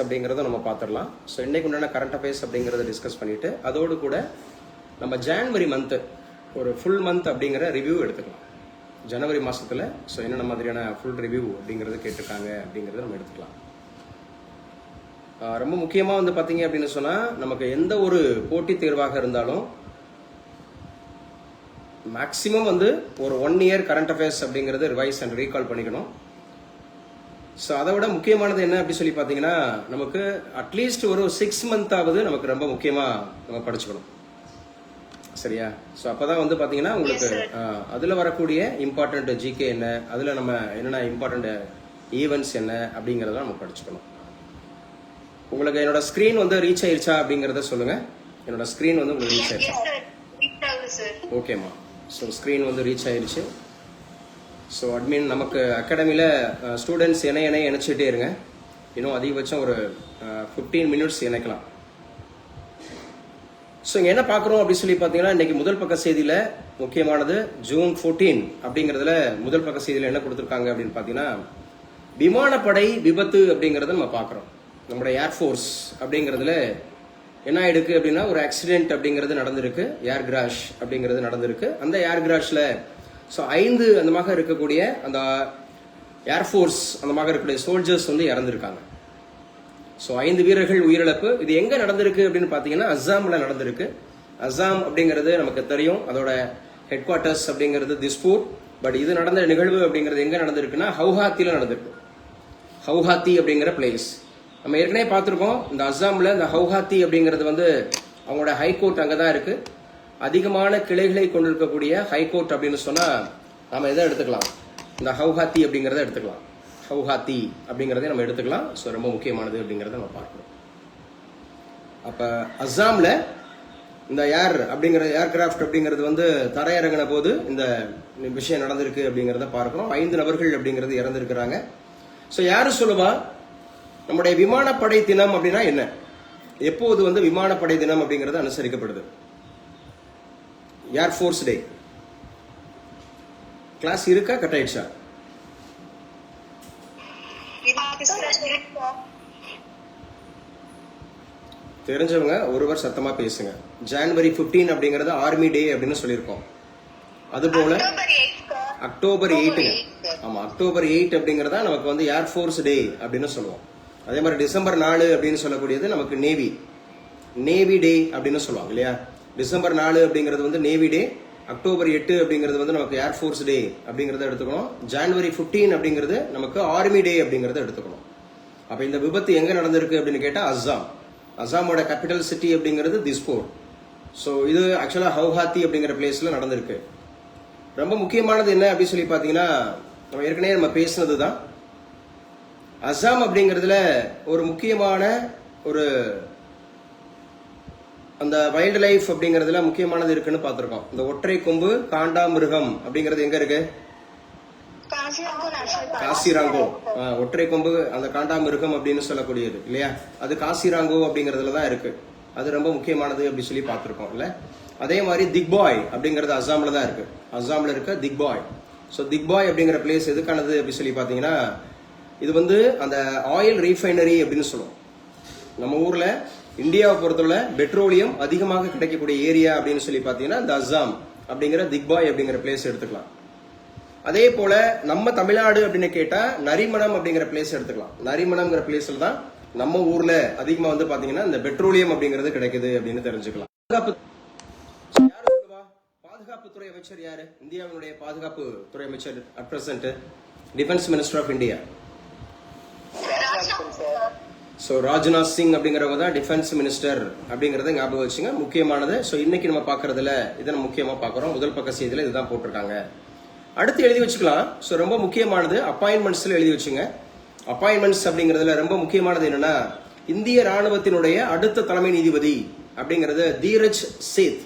அப்படிங்கிறத நம்ம பார்த்துடலாம். ஸோ இன்னைக்கு உண்டான கரண்ட் அஃபேர்ஸ் அப்படிங்கிறத டிஸ்கஸ் பண்ணிட்டு அதோடு கூட நம்ம ஜான்வரி மந்த்து ஒரு ஃபுல் மந்த் அப்படிங்கிற ரிவ்யூ எடுத்துக்கலாம். ஜனவரி மாதத்தில் ஸோ என்னென்ன மாதிரியான ஃபுல் ரிவ்யூ அப்படிங்கிறது கேட்டிருக்காங்க அப்படிங்கிறத நம்ம எடுத்துக்கலாம். ரொம்ப முக்கியமாக வந்து பார்த்தீங்க அப்படின்னு சொன்னால் நமக்கு எந்த ஒரு போட்டித் தேர்வாக இருந்தாலும் மேக்ஸிமம் வந்து ஒரு 1 இயர் கரண்ட் அஃபேர்ஸ் அப்படிங்கிறது ரிவைஸ் அண்ட் ரீகால் பண்ணிக்கணும். ஸோ அதை விட முக்கியமானது என்ன அப்படி சொல்லி பார்த்தீங்கன்னா நமக்கு அட்லீஸ்ட் ஒரு 6 மந்த்தாவது நமக்கு ரொம்ப முக்கியமாக நம்ம படிச்சுக்கணும். சரியா? ஸோ அப்போ தான் வந்து பார்த்தீங்கன்னா உங்களுக்கு அதில் வரக்கூடிய இம்பார்ட்டண்ட் ஜிகே என்ன, அதில் நம்ம என்னென்ன இம்பார்ட்டண்ட் ஈவெண்ட்ஸ் என்ன அப்படிங்கிறத நம்ம படிச்சுக்கணும். உங்களுக்கு என்னோட ஸ்க்ரீன் வந்து ரீச் ஆயிருச்சா அப்படிங்கிறத சொல்லுங்க. என்னோட ஸ்க்ரீன் வந்து உங்களுக்கு ரீச் ஆயிருச்சா? ஓகேம்மா. ஸோ ஸ்க்ரீன் வந்து ரீச் ஆயிருச்சு. ஸோ அட்மின் நமக்கு அகாடமியில் ஸ்டூடெண்ட்ஸ் இணைச்சிட்டே இருங்க. இன்னும் அதிகபட்சம் ஒரு 15 மினிட்ஸ் இணைக்கலாம். ஸோ இங்கே என்ன பார்க்குறோம் அப்படின்னு சொல்லி பார்த்தீங்கன்னா இன்றைக்கி முதல் பக்க செய்தியில் முக்கியமானது ஜூன் 14 அப்படிங்கிறதுல முதல் பக்க செய்தியில் என்ன கொடுத்துருக்காங்க அப்படின்னு பார்த்தீங்கன்னா விமானப்படை விபத்து அப்படிங்கிறத நம்ம பார்க்குறோம். நம்முடைய ஏர்ஃபோர்ஸ் அப்படிங்கிறதுல என்ன ஆயிடுக்கு அப்படின்னா ஒரு ஆக்சிடென்ட் அப்படிங்கிறது நடந்திருக்கு, ஏர் கிராஷ் அப்படிங்கிறது நடந்திருக்கு. அந்த ஏர் கிராஷில் ஸோ 5 அந்த மாதிரி இருக்கக்கூடிய அந்த ஏர்ஃபோர்ஸ் அந்த மாதிரி இருக்கக்கூடிய சோல்ஜர்ஸ் வந்து இறந்துருக்காங்க. ஸோ 5 வீரர்கள் உயிரிழப்பு. இது எங்கே நடந்திருக்கு அப்படின்னு பார்த்தீங்கன்னா அஸ்ஸாமில் நடந்திருக்கு. அஸ்ஸாம் அப்படிங்கிறது நமக்கு தெரியும், அதோட ஹெட் குவார்ட்டர்ஸ் அப்படிங்கிறது திஸ்பூர். பட் இது நடந்த நிகழ்வு அப்படிங்கிறது எங்கே நடந்திருக்குன்னா ஹவுஹாத்தியில் நடந்திருக்கு. ஹவுஹாத்தி அப்படிங்கிற பிளேஸ் நம்ம ஏற்கனவே பார்த்துருக்கோம். இந்த அஸ்ஸாமில் இந்த ஹவுஹாத்தி அப்படிங்கிறது வந்து அவங்களோட ஹைகோர்ட் அங்கே தான் இருக்குது. அதிகமான கிளைகளை கொண்டிருக்கக்கூடிய ஹைகோர்ட் அப்படின்னு சொன்னால் நம்ம எதை எடுத்துக்கலாம், இந்த ஹவுஹாத்தி அப்படிங்கிறத எடுத்துக்கலாம். ஹவுஹாத்தி அப்படிங்கிறத நம்ம எடுத்துக்கலாம். ஸோ ரொம்ப முக்கியமானது அப்படிங்கிறத நம்ம பார்க்குறோம். அப்போ அஸ்ஸாமில் இந்த ஏர்கிராஃப்ட் அப்படிங்கிறது வந்து தரையிறங்கின போது இந்த விஷயம் நடந்திருக்கு அப்படிங்கிறத பார்க்குறோம். 5 நபர்கள் அப்படிங்கிறது இறந்துருக்கிறாங்க. ஸோ யாரு சொல்லுவா நம்முடைய விமானப்படை தினம் அப்படின்னா என்ன, எப்போது வந்து விமானப்படை தினம் அப்படிங்கிறது அனுசரிக்கப்படுது? ஏர்ஃபோர்ஸ் டே. கிளாஸ் இருக்கா, கட் ஆயிடுச்சா? தெரிஞ்சவங்க ஒருவர் சத்தமா பேசுங்க. ஜனவரி 15 அப்படிங்கறது ஆர்மி டே அப்படின்னு சொல்லியிருக்கோம். அதுபோல அக்டோபர் 8, ஆமா அக்டோபர் 8 அப்படிங்கறதா நமக்கு வந்து ஏர்ஃபோர்ஸ் டே அப்படின்னு சொல்லுவோம். அதே மாதிரி டிசம்பர் 4 அப்படின்னு சொல்லக்கூடியது நமக்கு நேவி டே அப்படின்னு சொல்லுவாங்க இல்லையா. டிசம்பர் 4 அப்படிங்கிறது வந்து நேவி டே. அக்டோபர் 8 அப்படிங்கிறது வந்து நமக்கு ஏர்ஃபோர்ஸ் டே அப்படிங்கறத எடுத்துக்கணும். ஜனவரி 15 அப்படிங்கிறது நமக்கு ஆர்மி டே அப்படிங்கறத எடுத்துக்கணும். அப்ப இந்த விபத்து எங்க நடந்திருக்கு அப்படின்னு கேட்டா அஸ்ஸாமோட கேபிட்டல் சிட்டி அப்படிங்கிறது திஸ்பூர். ஸோ இது ஆக்சுவலா ஹவுஹாத்தி அப்படிங்கிற பிளேஸ்ல நடந்திருக்கு. ரொம்ப முக்கியமானது என்ன அப்படின்னு சொல்லி பார்த்தீங்கன்னா நம்ம ஏற்கனவே பேசினது தான். அஸ்ஸாம் அப்படிங்கிறதுல ஒரு முக்கியமான ஒரு அந்த வைல்ட் லைஃப் அப்படிங்கிறதுல முக்கியமானது இருக்குன்னு பார்த்துருக்கோம். இந்த ஒற்றை கொம்பு காண்டாமிருகம் அப்படிங்கிறது எங்க இருக்கு? காசிராங்கோ. ஒற்றை கொம்பு அந்த காண்டாமிருகம் அப்படின்னு சொல்லக்கூடியது இல்லையா, அது காசிராங்கோ அப்படிங்கிறதுல தான் இருக்கு. அது ரொம்ப முக்கியமானது அப்படி சொல்லி பார்த்துருக்கோம் இல்ல. அதே மாதிரி திக்பாய் அப்படிங்கிறது அஸ்ஸாம்ல தான் இருக்கு. அஸ்ஸாம்ல இருக்க திக்பாய். ஸோ திக்பாய் அப்படிங்கிற பிளேஸ் எதுக்கானது அப்படி சொல்லி பார்த்தீங்கன்னா இது வந்து அந்த ஆயில் ரீஃபைனரி அப்படின்னு சொல்லுவோம். நம்ம ஊர்ல இந்தியாவை பொறுத்தவரை பெட்ரோலியம் அதிகமாக கிடைக்கக்கூடிய ஏரியா அப்படின்னு சொல்லி பார்த்தீங்கன்னா இந்த அஸ்ஸாம் அப்படிங்கிற திக்பாய் அப்படிங்கிற பிளேஸ் எடுத்துக்கலாம். அதே போல நம்ம தமிழ்நாடு அப்படின்னு கேட்டா நரிமணம் அப்படிங்கிற பிளேஸ் எடுத்துக்கலாம். நரிமணம்ங்கிற பிளேஸ்ல தான் நம்ம ஊர்ல அதிகமா வந்து பாத்தீங்கன்னா இந்த பெட்ரோலியம் அப்படிங்கிறது கிடைக்குது அப்படின்னு தெரிஞ்சுக்கலாம். பாதுகாப்புத்துறை அமைச்சர் யாரு? இந்தியாவினுடைய பாதுகாப்பு துறை அமைச்சர் at present defence minister of India. So Rajnath Singh அப்படிங்கிறவங்க தான் டிஃபென்ஸ் மினிஸ்டர் அப்படிங்கறத ஞாபகம் வச்சுங்க, முக்கியமானது. ஸோ இன்னைக்கு நம்ம பார்க்கறதுல இதை நம்ம முக்கியமா பார்க்குறோம். முதல் பக்க செய்தியில இதுதான் போட்டிருக்காங்க. அடுத்து எழுதி வச்சுக்கலாம். ஸோ ரொம்ப முக்கியமானது அப்பாயின்மெண்ட்ஸ்ல எழுதி வச்சுங்க. அப்பாயின்மெண்ட்ஸ் அப்படிங்கிறதுல ரொம்ப முக்கியமானது என்னன்னா இந்திய ராணுவத்தினுடைய அடுத்த தலைமை நீதிபதி அப்படிங்கிறது தீரஜ் சேத்.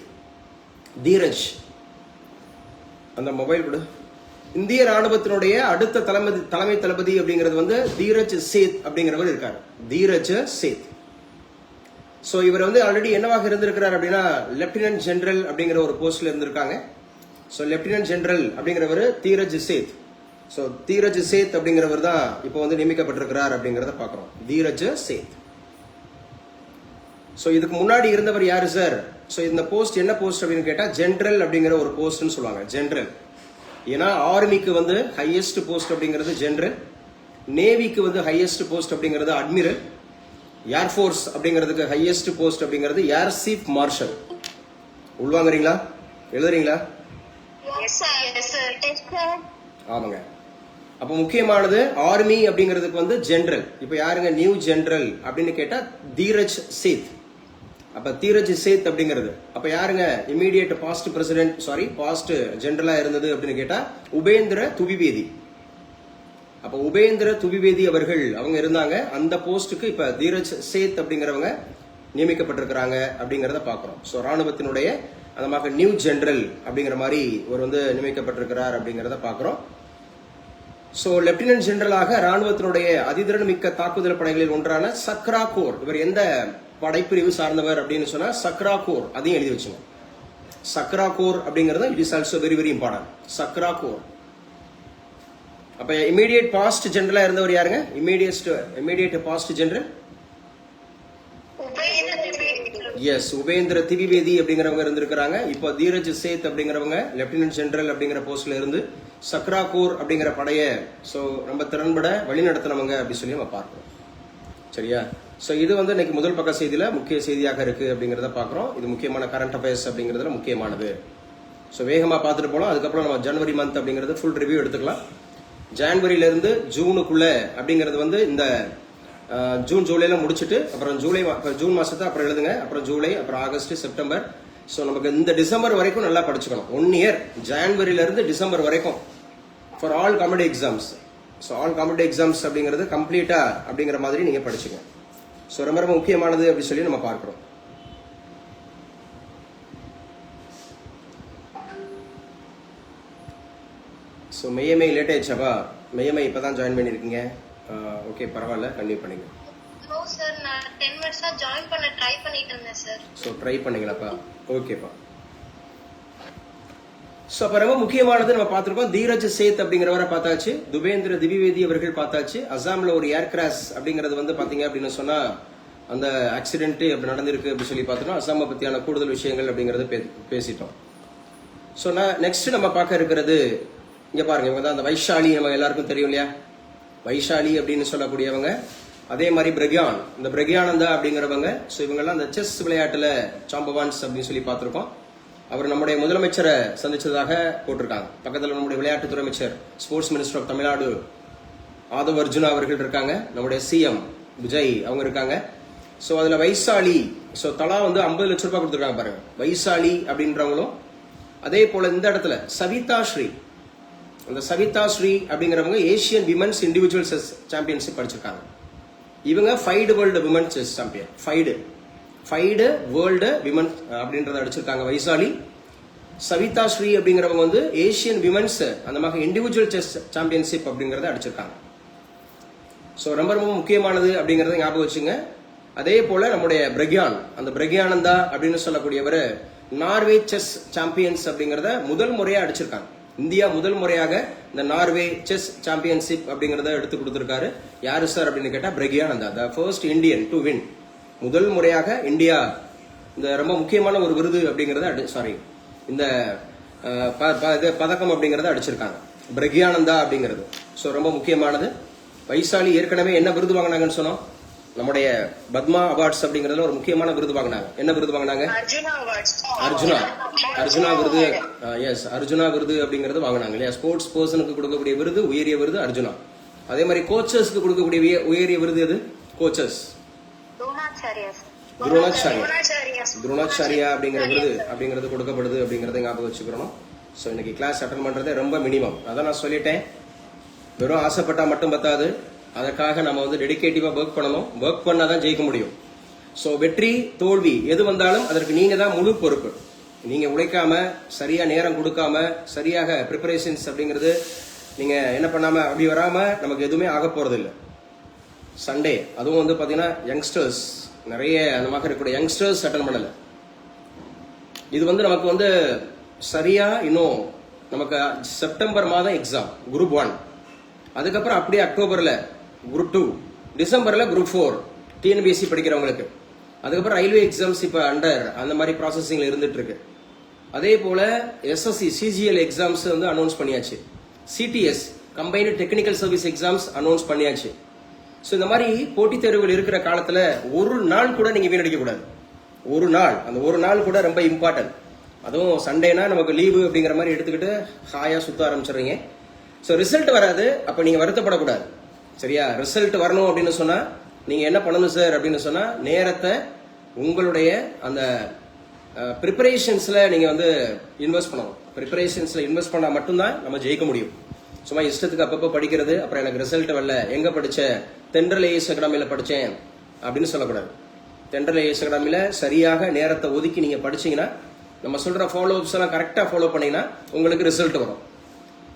தீரஜ் அந்த மொபைல் கொடு. இந்திய ராணுவத்தினுடைய அடுத்த தலைமை தளபதி அப்படிங்கிறது வந்து தீரஜ் சேத் அப்படிங்கிறவர் இருக்காரு. தீரஜ் சேத். ஸோ இவர் வந்து ஆல்ரெடி என்னவாக இருந்திருக்கிறார் அப்படின்னா லெப்டினன்ட் ஜெனரல் அப்படிங்கிற ஒரு போஸ்ட்ல இருந்திருக்காங்க. ஸோ லெப்டினன்ட் ஜெனரல் அப்படிங்கிறவர் தீரஜ் சேத். ஸோ தீரஜ் சேத் அப்படிங்கிறவர் தான் இப்போ வந்து நியமிக்கப்பட்டிருக்கிறார் அப்படிங்கிறத பார்க்குறோம். தீரஜ் சேத். ஸோ இதுக்கு முன்னாடி இருந்தவர் யாரு சார்? ஸோ இந்த போஸ்ட் என்ன போஸ்ட் அப்படின்னு கேட்டா ஜென்ரல் அப்படிங்கிற ஒரு போஸ்ட்னு சொல்லுவாங்க. ஜென்ரல், ஏன்னா ஆர்மிக்கு வந்து ஹையஸ்ட் போஸ்ட் அப்படிங்கிறது ஜென்ரல், நேவிக்கு வந்து ஹையஸ்ட் போஸ்ட் அப்படிங்கிறது அட்மிரல், ஏர்ஃபோர்ஸ் அப்படிங்கிறதுக்கு ஹையஸ்ட் போஸ்ட் அப்படிங்கிறது ஏர் சீஃப் மார்ஷல். உள்வாங்குறீங்களா? எழுதுறீங்களா? ஆமாங்க. அப்ப முக்கியமானது ஆர்மி அப்படிங்கிறதுக்கு வந்து ஜெனரல். இப்ப யாருங்க நியூ ஜெனரல் அப்படின்னு கேட்டா தீரஜ் சேத். அப்ப தீரஜ் சேத் அப்படிங்கிறது அப்ப யாருங்க immediate past president, sorry past ஜெனரலா இருந்தது அப்படின்னு கேட்டா உபேந்திர துவிவேதி. அப்ப உபேந்திர துவிவேதி அவர்கள் அவங்க இருந்தாங்க. அந்த போஸ்டுக்கு இப்ப தீரஜ் சேத் அப்படிங்கிறவங்க நியமிக்கப்பட்டிருக்கிறாங்க அப்படிங்கறத பாக்குறோம். சோ ராணுவத்தினுடைய அந்த மாதிரி நியூ ஜெனரல் அப்படிங்கிற மாதிரி ஒரு வந்து நியமிக்கப்பட்டிருக்கிறார் அப்படிங்கறத பாக்குறோம். சோ லெப்டினன்ட் ஜெனரலாக ராணுவத்தினுடைய அதிதிறன் மிக்க தாக்குதல் படைகளில் ஒன்றான சக்ரா கோர், இவர் எந்த படைப்பிரிவு சார்ந்தவர் அப்படின்னு சொன்னா சக்ரா கோர், அதையும் எழுதி வச்சுங்க. சக்ரா கோர் அப்படிங்கிறது it is also very very important. Chakra corps. அப்ப இமீடியட் பாஸ்ட் ஜெனரலா இருந்தவர் யாருங்க? Immediate past general is Upendra Dwivedi அப்படிங்கிறவங்க இருந்திருக்கிறாங்க. இப்போ தீரஜ் சேத் அப்படிங்கிறவங்க லெப்டினன்ட் ஜெனரல் அப்படிங்கிற போஸ்ட்ல இருந்து சக்ரா கோர் அப்படிங்கிற படைய சோ ரொம்ப திறன்பட வழிநடத்தினவங்க அப்படி சொல்லி நம்ம பார்க்கிறோம். சரியா? சோ இது வந்து இன்னைக்கு முதல் பக்க செய்தியில முக்கிய செய்தியாக இருக்கு அப்படிங்கறத பாக்குறோம். இது முக்கியமான கரண்ட் அஃபேர்ஸ் அப்படிங்கறதுல முக்கியமானது. சோ வேகமா பார்த்துட்டு போலாம். அதுக்கப்புறம் நம்ம ஜனவரி மந்த் அப்படிங்கறது ஃபுல் ரிவ்யூ எடுத்துக்கலாம். ஜனவரியில இருந்து ஜூனுக்குள்ள அப்படிங்கிறது வந்து இந்த ஜூன் ஜூலைல முடிச்சுட்டு அப்புறம் ஜூன் மாசத்தை அப்புறம் எழுதுங்க. அப்புறம் ஜூலை, அப்புறம் ஆகஸ்ட், செப்டம்பர். சோ நமக்கு இந்த டிசம்பர் வரைக்கும் நல்லா படிச்சுக்கணும். 1 இயர் ஜனவரியில இருந்து டிசம்பர் வரைக்கும் for all competitive exams. So all competitive exams அப்படிங்கிறது கம்ப்ளீட்டா அப்படிங்கிற மாதிரி நீங்க படிச்சுங்க. ஸோ ரொம்ப ரொம்ப முக்கியமானது அப்படின்னு சொல்லி நம்ம பார்க்கிறோம். So மெய்யமை late ஆயிடுச்சாப்பா? மெய்யமை இப்பதான் ஜாயின் பண்ணிருக்கீங்க. ஓகே பரவாயில்ல, கண்டினியூ பண்ணுங்க. நோ சார், நான் 10 மினிட்ஸா ஜாயின் பண்ண ட்ரை பண்ணிட்டு இருந்தேன் சார். So try பண்ணீங்களாப்பா? ஓகேப்பா. ஸோ அப்ப ரொம்ப முக்கியமானது நம்ம பார்த்திருக்கோம். தீரஜ் சேத் அப்படிங்கிறவரை பார்த்தாச்சு. துபேந்திர திவிவேதி அவர்கள் பார்த்தாச்சு. அசாம்ல ஒரு ஏர் கிராஷ் அப்படிங்கிறது வந்து பாத்தீங்க அப்படின்னு சொன்னா அந்த ஆக்சிடென்ட் அப்படி நடந்திருக்கு அப்படின்னு சொல்லி பார்த்தோம்னா அசாமை பத்தியான கூடுதல் விஷயங்கள் அப்படிங்கறத பேசிட்டோம். ஸோ நெக்ஸ்ட் நம்ம பார்க்க இருக்கிறது இங்க பாருங்க, இவங்க தான் அந்த வைஷாலி, நம்ம எல்லாருக்கும் தெரியும் இல்லையா? வைஷாலி அப்படின்னு சொல்லக்கூடியவங்க. அதே மாதிரி பிரக்யான், இந்த பிரக்யானந்தா அப்படிங்கிறவங்க. ஸோ இவங்கெல்லாம் அந்த செஸ் விளையாட்டுல சாம்பவான்ஸ் அப்படின்னு சொல்லி பார்த்திருக்கோம். அவர் நம்முடைய முதலமைச்சரை சந்திச்சதாக போட்டிருக்காங்க. பக்கத்தில் நம்முடைய விளையாட்டுத்துறை அமைச்சர், sports minister of Tamil Nadu Aadhav Arjuna அவர்கள் இருக்காங்க. நம்முடைய சிஎம் விஜய் அவங்க இருக்காங்க. ஸோ அதுல வைசாலி, ஸோ தலா வந்து 50 லட்சம் ரூபாய் கொடுத்துருக்காங்க பாருங்க. வைசாலி அப்படின்றவங்களும் அதே போல இந்த இடத்துல சவிதா ஸ்ரீ, அந்த சவிதா ஸ்ரீ அப்படிங்கிறவங்க Asian women's individual chess championship படிச்சிருக்காங்க. இவங்க 5 world women chess champion, 5 world women அப்படின்றத அடிச்சிருக்காங்க வைசாலி. சவிதா ஸ்ரீ அப்படிங்கிறவங்க வந்து ஏசியன் விமன்ஸ் அந்த மாதிரி இண்டிவிஜுவல் செஸ் சாம்பியன்ஷிப் அப்படிங்கறத அடிச்சிருக்காங்க. ஸோ ரொம்ப ரொம்ப முக்கியமானது அப்படிங்கறத ஞாபகம் வச்சுங்க. அதே போல நம்முடைய பிரக்யான், அந்த பிரக்யானந்தா அப்படின்னு சொல்லக்கூடியவர் நார்வே செஸ் சாம்பியன்ஸ் அப்படிங்கறத முதல் முறையா அடிச்சிருக்காங்க. இந்தியா முதல் முறையாக இந்த நார்வே செஸ் சாம்பியன்ஷிப் அப்படிங்கறத எடுத்து கொடுத்திருக்காரு. யாரு சார் அப்படின்னு கேட்டா Praggnanandhaa, the first Indian to win. முதல் முறையாக இந்தியா இந்த ரொம்ப முக்கியமான ஒரு விருது அப்படிங்கறத சாரி இந்த பதக்கம் அப்படிங்கறத அடிச்சிருக்காங்க பிரக்யானந்தா அப்படிங்கிறது. ஸோ ரொம்ப முக்கியமானது. வைசாலி ஏற்கனவே என்ன விருது வாங்கினாங்கன்னு சொன்னோம்? நம்முடைய பத்மா அவார்ட்ஸ் அப்படிங்கறதுல ஒரு முக்கியமான விருது வாங்கினாங்க. என்ன விருது வாங்கினாங்க? அர்ஜுனா விருது. எஸ், அர்ஜுனா விருது அப்படிங்கறது வாங்கினாங்க இல்லையா? ஸ்போர்ட்ஸ் பர்சனுக்கு கொடுக்கக்கூடிய விருது, உயரிய விருது அர்ஜுனா. அதே மாதிரி கோச்சர்ஸ்க்கு கொடுக்கக்கூடிய உயரிய விருது எது? கோச்சர்ஸ் துரோணாச்சாரியா அப்படிங்கிற விருது அப்படிங்கிறது கொடுக்கப்படுது அப்படிங்கறத ஞாபகம் வச்சுக்கிறோம். சோ இன்னைக்கு கிளாஸ் அட்டன் பண்றதே ரொம்ப மினிமம். அதான் நான் சொல்லிட்டேன், வெறும் ஆசைப்பட்டா மட்டும் பத்தாது, அதற்காக நம்ம வந்து டெடிகேட்டிவா ஒர்க் பண்ணணும். ஒர்க் பண்ணாதான் ஜெயிக்க முடியும். சோ வெற்றி தோல்வி எது வந்தாலும் அதற்கு நீங்க தான் முழு பொறுப்பு. நீங்க உழைக்காம, சரியா நேரம் கொடுக்காம, சரியாக ப்ரிப்பரேஷன்ஸ் அப்படிங்கிறது நீங்க என்ன பண்ணாம அப்படி வராம நமக்கு எதுவுமே ஆக போறது இல்லை. சண்டே அதுவும் வந்து பாத்தீங்கன்னா யங்ஸ்டர்ஸ் நிறைய அந்த மாதிரி இருக்கக்கூடிய யங்ஸ்டர்ஸ் அட்டன் பண்ணல. இது வந்து நமக்கு வந்து சரியா இன்னும் நமக்கு செப்டம்பர் மாதம் எக்ஸாம் குரூப் 1, அதுக்கப்புறம் அப்படியே அக்டோபர்ல குரூப் 2, டிசம்பர்ல குரூப் 4 டிஎன்பிஎஸ்சி படிக்கிறவங்களுக்கு. அதுக்கப்புறம் ரயில்வே எக்ஸாம்ஸ் இப்போ அண்டர் அந்த மாதிரி ப்ராசஸிங்ல இருந்துட்டு இருக்கு. அதே போல எஸ்எஸ்சி சிஜிஎல் எக்ஸாம்ஸ் வந்து அனௌன்ஸ் பண்ணியாச்சு. CTS combined technical service exams announce பண்ணியாச்சு. ஸோ இந்த மாதிரி போட்டித் தேர்வுகள் இருக்கிற காலத்துல ஒரு நாள் கூட நீங்க வீணடிக்க கூடாது. ஒரு நாள், அந்த ஒரு நாள் கூட ரொம்ப இம்பார்ட்டன்ட். அதுவும் சண்டேனா நமக்கு லீவு அப்படிங்கிற மாதிரி எடுத்துக்கிட்டு ஹாயா சுத்த ஆரம்பிச்சிடுறீங்க. ஸோ ரிசல்ட் வராது, அப்ப நீங்க வருத்தப்படக்கூடாது. சரியா? ரிசல்ட் வரணும் அப்படின்னு சொன்னா நீங்க என்ன பண்ணணும் சார் அப்படின்னு சொன்னா, நேரத்தை உங்களுடைய அந்த ப்ரிப்பரேஷன்ஸ்ல நீங்க வந்து இன்வெஸ்ட் பண்ணணும். ப்ரிப்பரேஷன்ஸ்ல இன்வெஸ்ட் பண்ணா மட்டும்தான் நம்ம ஜெயிக்க முடியும். சும்மா இஷ்டத்துக்கு அப்பப்போ படிக்கிறது, அப்புறம் எனக்கு ரிசல்ட் வரல, எங்க படிச்ச, தென்றல் ஏஎஸ் அகாடமியில படிச்சேன் அப்படின்னு சொல்லக்கூடாது. தென்றல் ஏஎஸ் அகாடமியில சரியாக நேரத்தை ஒதுக்கி நீங்க படிச்சீங்கன்னா, நம்ம சொல்ற ஃபாலோ அப்ஸ் எல்லாம் கரெக்டா ஃபாலோ பண்ணீங்கன்னா உங்களுக்கு ரிசல்ட் வரும்.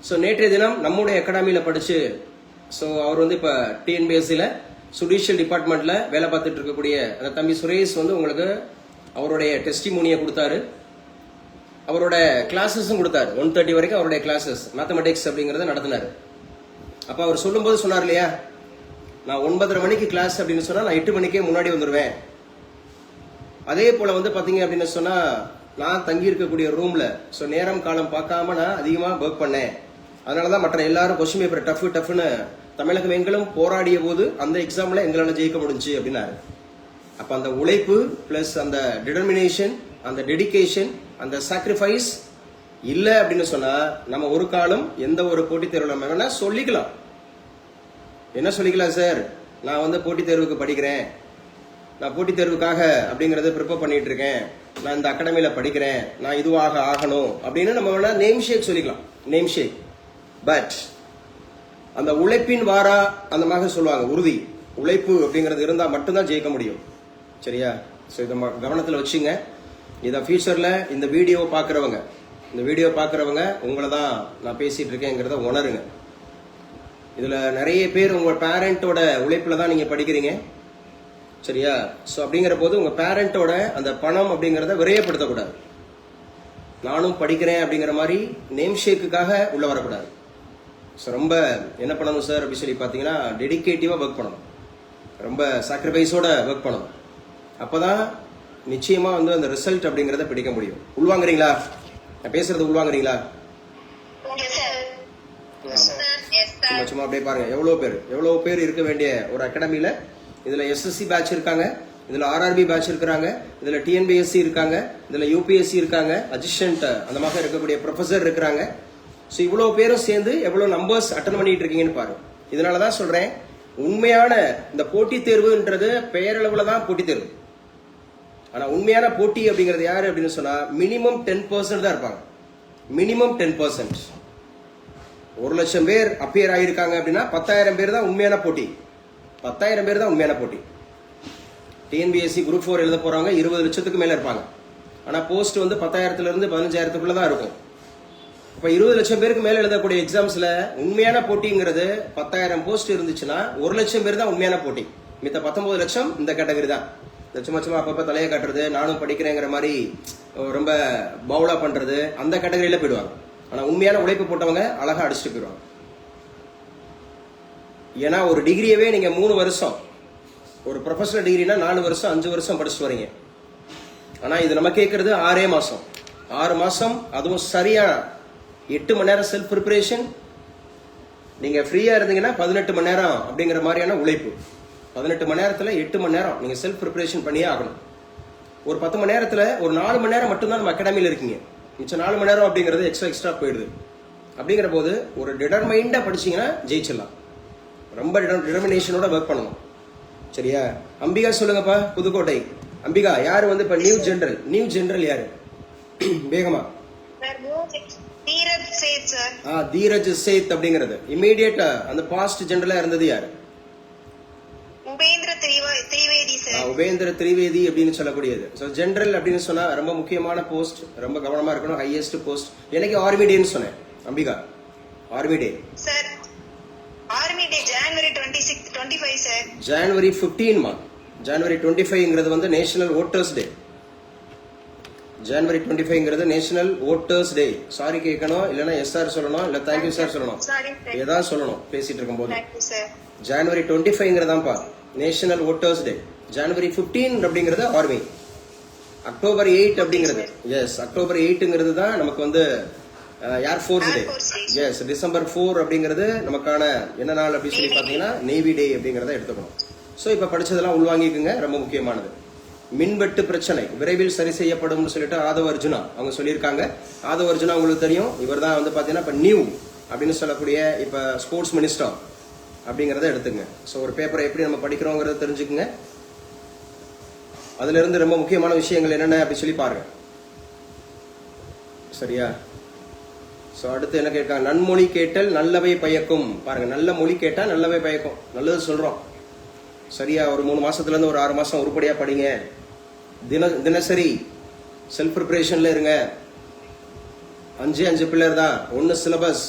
ஸோ நேற்றைய தினம் நம்முடைய அகாடமியில படிச்சு, ஸோ அவர் வந்து இப்ப டிஎன்பிஎஸ்சில ஜுடிஷியல் டிபார்ட்மெண்ட்ல வேலை பார்த்துட்டு இருக்கக்கூடிய அந்த தம்பி சுரேஷ் வந்து உங்களுக்கு அவருடைய டெஸ்டிமோனியை கொடுத்தாரு. அவரோட கிளாஸஸும் கொடுத்தாரு. 1:30 வரைக்கும் அவருடைய கிளாஸஸ் மேத்தமெட்டிக்ஸ் அப்படிங்கறத நடத்தினாரு. அப்ப அவர் சொல்லும்போது சொன்னார் இல்லையா, நான் 9:30 மணிக்கு கிளாஸ் அப்படின்னு சொன்னா நான் 8 மணிக்கே முன்னாடி வந்துருவேன். அதே போல வந்து பாத்தீங்க அப்படின்னு சொன்னா, நான் தங்கி இருக்கக்கூடிய ரூம்ல ஸோ நேரம் காலம் பார்க்காம நான் அதிகமா ஒர்க் பண்ணேன். அதனாலதான் மற்ற எல்லாரும் கொஸ்டின் பேப்பர் டஃப்னு தமிழகம் எங்களும் போராடிய போது அந்த எக்ஸாம்ல எங்களால ஜெயிக்க முடிஞ்சு அப்படின்னாரு. அப்ப அந்த உழைப்பு பிளஸ் அந்த டிட்டர்மினேஷன், அந்த டெடிகேஷன், அந்த சாக்ரிஃபைஸ் இல்ல அப்படின்னு சொன்னா நம்ம ஒரு காலம் எந்த ஒரு போட்டித் தேர்வுல வேணா சொல்லிக்கலாம். என்ன சொல்லிக்கலாம் சார், நான் வந்து போட்டித் தேர்வுக்கு படிக்கிறேன், நான் போட்டித் தேர்வுக்காக அப்படிங்கறத ப்ரிப்பேர் பண்ணிட்டு இருக்கேன், நான் இந்த அகாடமியில படிக்கிறேன், நான் இதுவாக ஆகணும் அப்படின்னு நம்ம வேணா நேம் ஷேக் சொல்லிக்கலாம். Name shake. பட் அந்த உழைப்பின் வாரா அந்த மாதிரி சொல்லுவாங்க, உறுதி உழைப்பு அப்படிங்கிறது இருந்தா மட்டும்தான் ஜெயிக்க முடியும். சரியா? ஸோ இதை கவனத்தில் வச்சுங்க. இதை ஃபியூச்சர்ல இந்த வீடியோ பார்க்குறவங்க உங்களை தான் நான் பேசிட்டு இருக்கேங்கிறத உணருங்க. இதுல நிறைய பேர் உங்க பேரண்டோட உழைப்புல தான் நீங்க படிக்கிறீங்க. சரியா? ஸோ அப்படிங்கிற போது உங்க பேரண்டோட அந்த பணம் அப்படிங்கிறத விரயப்படுத்தக்கூடாது. நானும் படிக்கிறேன் அப்படிங்கிற மாதிரி நேம் ஷேக்குக்காக உள்ள வரக்கூடாது. ஸோ ரொம்ப என்ன பண்ணணும் சார் அப்படின்னு சொல்லி பார்த்தீங்கன்னா, டெடிகேட்டிவாக ஒர்க் பண்ணணும், ரொம்ப சாக்ரிஃபைஸோட ஒர்க் பண்ணணும். அப்போதான் நிச்சயமா வந்து அந்த ரிசல்ட் அப்படிங்கிறத பிடிக்க முடியும். உள்வாங்குறீங்களா? நான் பேசுறது உள்வாங்குறீங்களா? சும்மா அப்படியே பாருங்க, எவ்வளவு பேர் இருக்க வேண்டிய ஒரு அகாடமியில. இதுல எஸ்எஸ்சி பேட்ச் இருக்காங்க, இதுல ஆர்ஆர்பி பேட்ச் இருக்காங்க, இதுல டிஎன்பிஎஸ்சி இருக்காங்க, இதுல யூபிஎஸ்சி இருக்காங்க, அசிஸ்டன்ட் அந்த மாதிரி இருக்கக்கூடிய ப்ரொஃபசர் இருக்கிறாங்க. ஸோ இவ்வளவு பேரும் சேர்ந்து எவ்வளவு நம்பர்ஸ் அட்டன் பண்ணிட்டு இருக்கீங்கன்னு பாருங்க. இதனாலதான் சொல்றேன், உண்மையான இந்த போட்டித் தேர்வுன்றது பெயரளவுல தான் போட்டித் தேர்வு. ஆனா உண்மையான போட்டி அப்படிங்கிறது யாரு அப்படின்னு சொன்னா, மினிமம் 10% தான் இருப்பாங்க. மினிமம் 10%. 1,00,000 பேர் அப்பியர் ஆகியிருக்காங்க அப்படின்னா 10,000 பேர் தான் உண்மையான போட்டி. 10,000 பேர் தான் உண்மையான போட்டி. டிஎன்பிஎஸ்சி குரூப் 4 எழுத போறவங்க 20 லட்சத்துக்கு மேல இருப்பாங்க. ஆனா போஸ்ட் வந்து 10,000 இருந்து 15,000 தான் இருக்கும். இப்ப 20 லட்சம் பேருக்கு மேல எழுதக்கூடிய எக்ஸாம்ஸ்ல உண்மையான போட்டிங்கிறது 10,000 போஸ்ட் இருந்துச்சுன்னா 1,00,000 பேர் தான் உண்மையான போட்டி. மித்த 19 லட்சம் இந்த கேட்டகரி தான். சும்மா அப்பப்ப தலையை காட்டுறது, நானும் படிக்கிறேங்கிற மாதிரி ரொம்ப பவுலா பண்றது, அந்த கேட்டகரியில போயிடுவாங்க. ஆனா உண்மையான உழைப்பு போட்டவங்க அழகா அடிச்சுட்டு போயிடுவாங்க. ஏன்னா ஒரு டிகிரியவே நீங்க 3 வருஷம், ஒரு ப்ரொஃபஷனல் டிகிரினா 4 வருஷம் 5 வருஷம் படிச்சுட்டு வரீங்க. ஆனா இது நம்ம கேட்கறது 6 மாசம். 6 மாசம், அதுவும் சரியா 8 மணி நேரம் செல்ஃப் ப்ரிப்பரேஷன். நீங்க ஃப்ரீயா இருந்தீங்கன்னா 18 மணி நேரம் அப்படிங்கிற மாதிரியான உழைப்பு. 18 மணி நேரத்துல 8 மணி நேரம் நீங்க செல்ஃப் ப்ரிப்பரேஷன் பண்ணியே ஆகணும். ஒரு 10 மணி நேரத்துல ஒரு 4 மணி நேரம் மட்டும்தான் நம்ம அகாடமியில இருக்கீங்க. மிச்சம் 4 மணி நேரம் அப்படிங்கிறது எக்ஸ்ட்ரா போயிடுது. அப்படிங்கிற போது ஒரு டிட்டர்மைண்டா படிச்சீங்கன்னா ஜெயிச்சிடலாம். ரொம்ப டிட்டர்மினேஷனோட ஒர்க் பண்ணணும். சரியா? அம்பிகா சொல்லுங்கப்பா, புதுக்கோட்டை அம்பிகா. யாரு வந்து இப்ப நியூ ஜெனரல் யாரு? வேகமா. தீரஜ் சேத் அப்படிங்கிறது இமீடியட் அந்த பாஸ்ட் ஜெனரலா இருந்தது யாரு? உபேந்திர திரிவேதி அப்படின்னு சொல்லக்கூடியது. ஜெனரல் அப்படின்னு சொன்னா ரொம்ப முக்கியமான போஸ்ட், ரொம்ப கவனமா இருக்கணும். Highest post. எனக்கு ஆர்மி டேன்னு சொன்னேன் Ambika. Army day sir, army day ஜனவரி 25 சார். ஜனவரி 15 ஜனவரி 25ங்கிறது வந்து நேஷனல் ஓட்டர்ஸ் டே. ஜனவரி 25ங்கிறது நேஷனல் ஓட்டர்ஸ் டே. சாரி கேட்கணும், இல்லைன்னா எஸ்ஆர் சொல்லணும், இல்ல தேங்க்யூ சார் சொல்லணும், ஏதாவது சொல்லணும் பேசிட்டு இருக்கும் போது. ஜனவரி 25ங்கிறதாப்பா நேஷனல் ஓட்டர்ஸ் டே. ஜனவரி 15 அப்படிங்கிறது ஆர்மி. அக்டோபர் 8 அப்படிங்கிறது அக்டோபர் 8ங்கிறது தான் நமக்கு வந்து ஏர்ஃபோர்ஸ் டே. எஸ், டிசம்பர் 4 அப்படிங்கிறது நமக்கான என்ன நாள் அப்படின்னு சொல்லி பார்த்தீங்கன்னா நேவி டே அப்படிங்கிறத எடுத்துக்கணும். ஸோ இப்போ படிச்சதெல்லாம் உள்வாங்கிக்குங்க, ரொம்ப முக்கியமானது. மின்வெட்டு பிரச்சனை விரைவில் சரி செய்யப்படும் சொல்லிட்டு ஆதவ அர்ஜுனா அவங்க சொல்லியிருக்காங்க. ஆதவ அர்ஜுனா உங்களுக்கு தெரியும், இவர் தான் வந்து பார்த்தீங்கன்னா இப்போ நியூ அப்படின்னு சொல்லக்கூடிய இப்போ ஸ்போர்ட்ஸ் மினிஸ்டர் அப்படிங்கிறத எடுத்துங்க. ஸோ ஒரு பேப்பரை எப்படி நம்ம படிக்கிறோங்கிறத தெரிஞ்சுக்குங்க. அதுல இருந்து ரொம்ப முக்கியமான விஷயங்கள் என்னென்ன அப்படி சொல்லி பாருங்க. சரியா? ஸோ அடுத்து என்ன கேட்காங்க, நன்மொழி கேட்டல் நல்லவை பயக்கும். பாருங்க, நல்ல மொழி கேட்டா நல்லவை பயக்கும், நல்லது சொல்றோம். சரியா? ஒரு 3 மாசத்துல இருந்து ஒரு 6 மாசம் உருப்படியா படிங்க. தினசரி செல்ஃப் ப்ரிப்பரேஷன்ல இருங்க. 5 பில்லர் தான். 1 சிலபஸ்,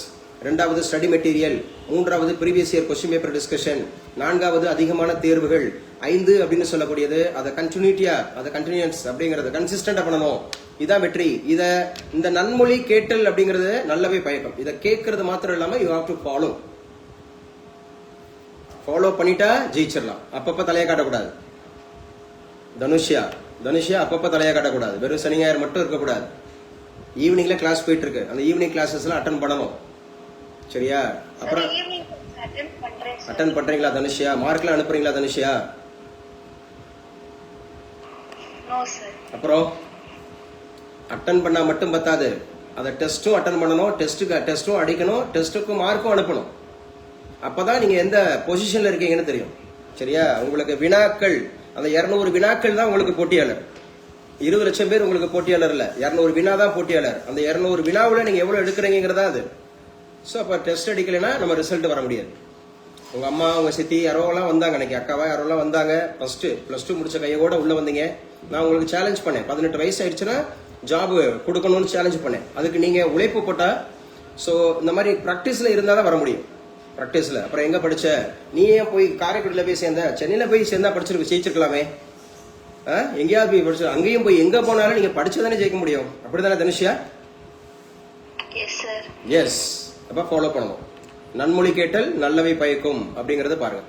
2வது ஸ்டடி மெட்டீரியல், 3வது previous year question paper discussion, 4வது அதிகமான தேர்வுகள், 5 அப்படின்னு சொல்லக்கூடியது அதை கண்டினியூட்டியா, அதை கண்டினியூஸ் அப்படிங்கறது கன்சிஸ்டன்டா பண்ணணும். இதான் வெற்றி. இந்த நன்மொழி கேட்டல் அப்படிங்கிறது நல்லவே பயக்கம். இதை கேட்கறது மாத்திரம் இல்லாம யூ ஹாவ் டு ஃபாலோ பண்ணிட்டா ஜெயிச்சிடலாம். அப்பப்ப தலையை காட்டக்கூடாது. தனுஷியா அப்பப்ப தலையை காட்டக்கூடாது. வெறும் சனி ஞாயிறு மட்டும் இருக்கக்கூடாது. ஈவினிங்ல கிளாஸ் போயிட்டு இருக்கு, அந்த ஈவினிங் கிளாஸஸ் எல்லாம் அட்டன் பண்ணணும். சரியா? அப்புறம் அட்டன் பண்றீங்களா தனுஷியா? மார்க்லாம் அனுப்புறீங்களா தனுஷியா? அப்புறம் அட்டன் பண்ணா மட்டும் பத்தாது, அதை டெஸ்டும் அட்டன் பண்ணணும், டெஸ்டும் அடிக்கணும், டெஸ்ட்டுக்கும் மார்க்கும் அனுப்பணும். அப்பதான் நீங்க எந்த பொசிஷன்ல இருக்கீங்கன்னு தெரியும். சரியா? உங்களுக்கு வினாக்கள், அந்த 200 வினாக்கள் தான் உங்களுக்கு போட்டியாளர். 20 லட்சம் பேர் உங்களுக்கு போட்டியாளர் இல்ல, 200 வினா தான் போட்டியாளர். அந்த 200 வினாவுல நீங்க எவ்வளவு எடுக்கிறீங்கிறதா அது. ஸோ அப்போ டெஸ்ட் அடிக்கலைன்னா நம்ம ரிசல்ட் வர முடியாது. உங்க அம்மா, உங்க சித்தி யாரோலாம் வந்தாங்க, அன்னைக்கு அக்காவா யாரோலாம் வந்தாங்க, ஃபர்ஸ்ட் +2 முடிச்ச கையோட உள்ள வந்தீங்க. நான் உங்களுக்கு சேலஞ்ச் பண்ணேன், 18 வயசு ஆயிடுச்சுன்னா ஜாப் கொடுக்கணும்னு சேலஞ்ச் பண்ணேன். அதுக்கு நீங்க உழைப்பு போட்டா, ஸோ இந்த மாதிரி ப்ராக்டிஸ்ல இருந்தா தான் வர முடியும். ப்ராக்டிஸ்ல அப்புறம் எங்க படிச்ச, நீ ஏன் போய் காரைக்குடியில போய் சேர்ந்த, சென்னையில போய் சேர்ந்தா படிச்சிருக்கு, ஜெயிச்சிருக்கலாமே. எங்கேயாவது போய் படிச்சு, அங்கேயும் போய் எங்க போனாலும் நீங்க படிச்சதானே ஜெயிக்க முடியும். அப்படிதானே தனுஷியா? எஸ். அப்ப ஃபாலோ பண்ணணும். நன்மொழி கேட்டல் நல்லவை பயக்கும் அப்படிங்கறத பாருங்க.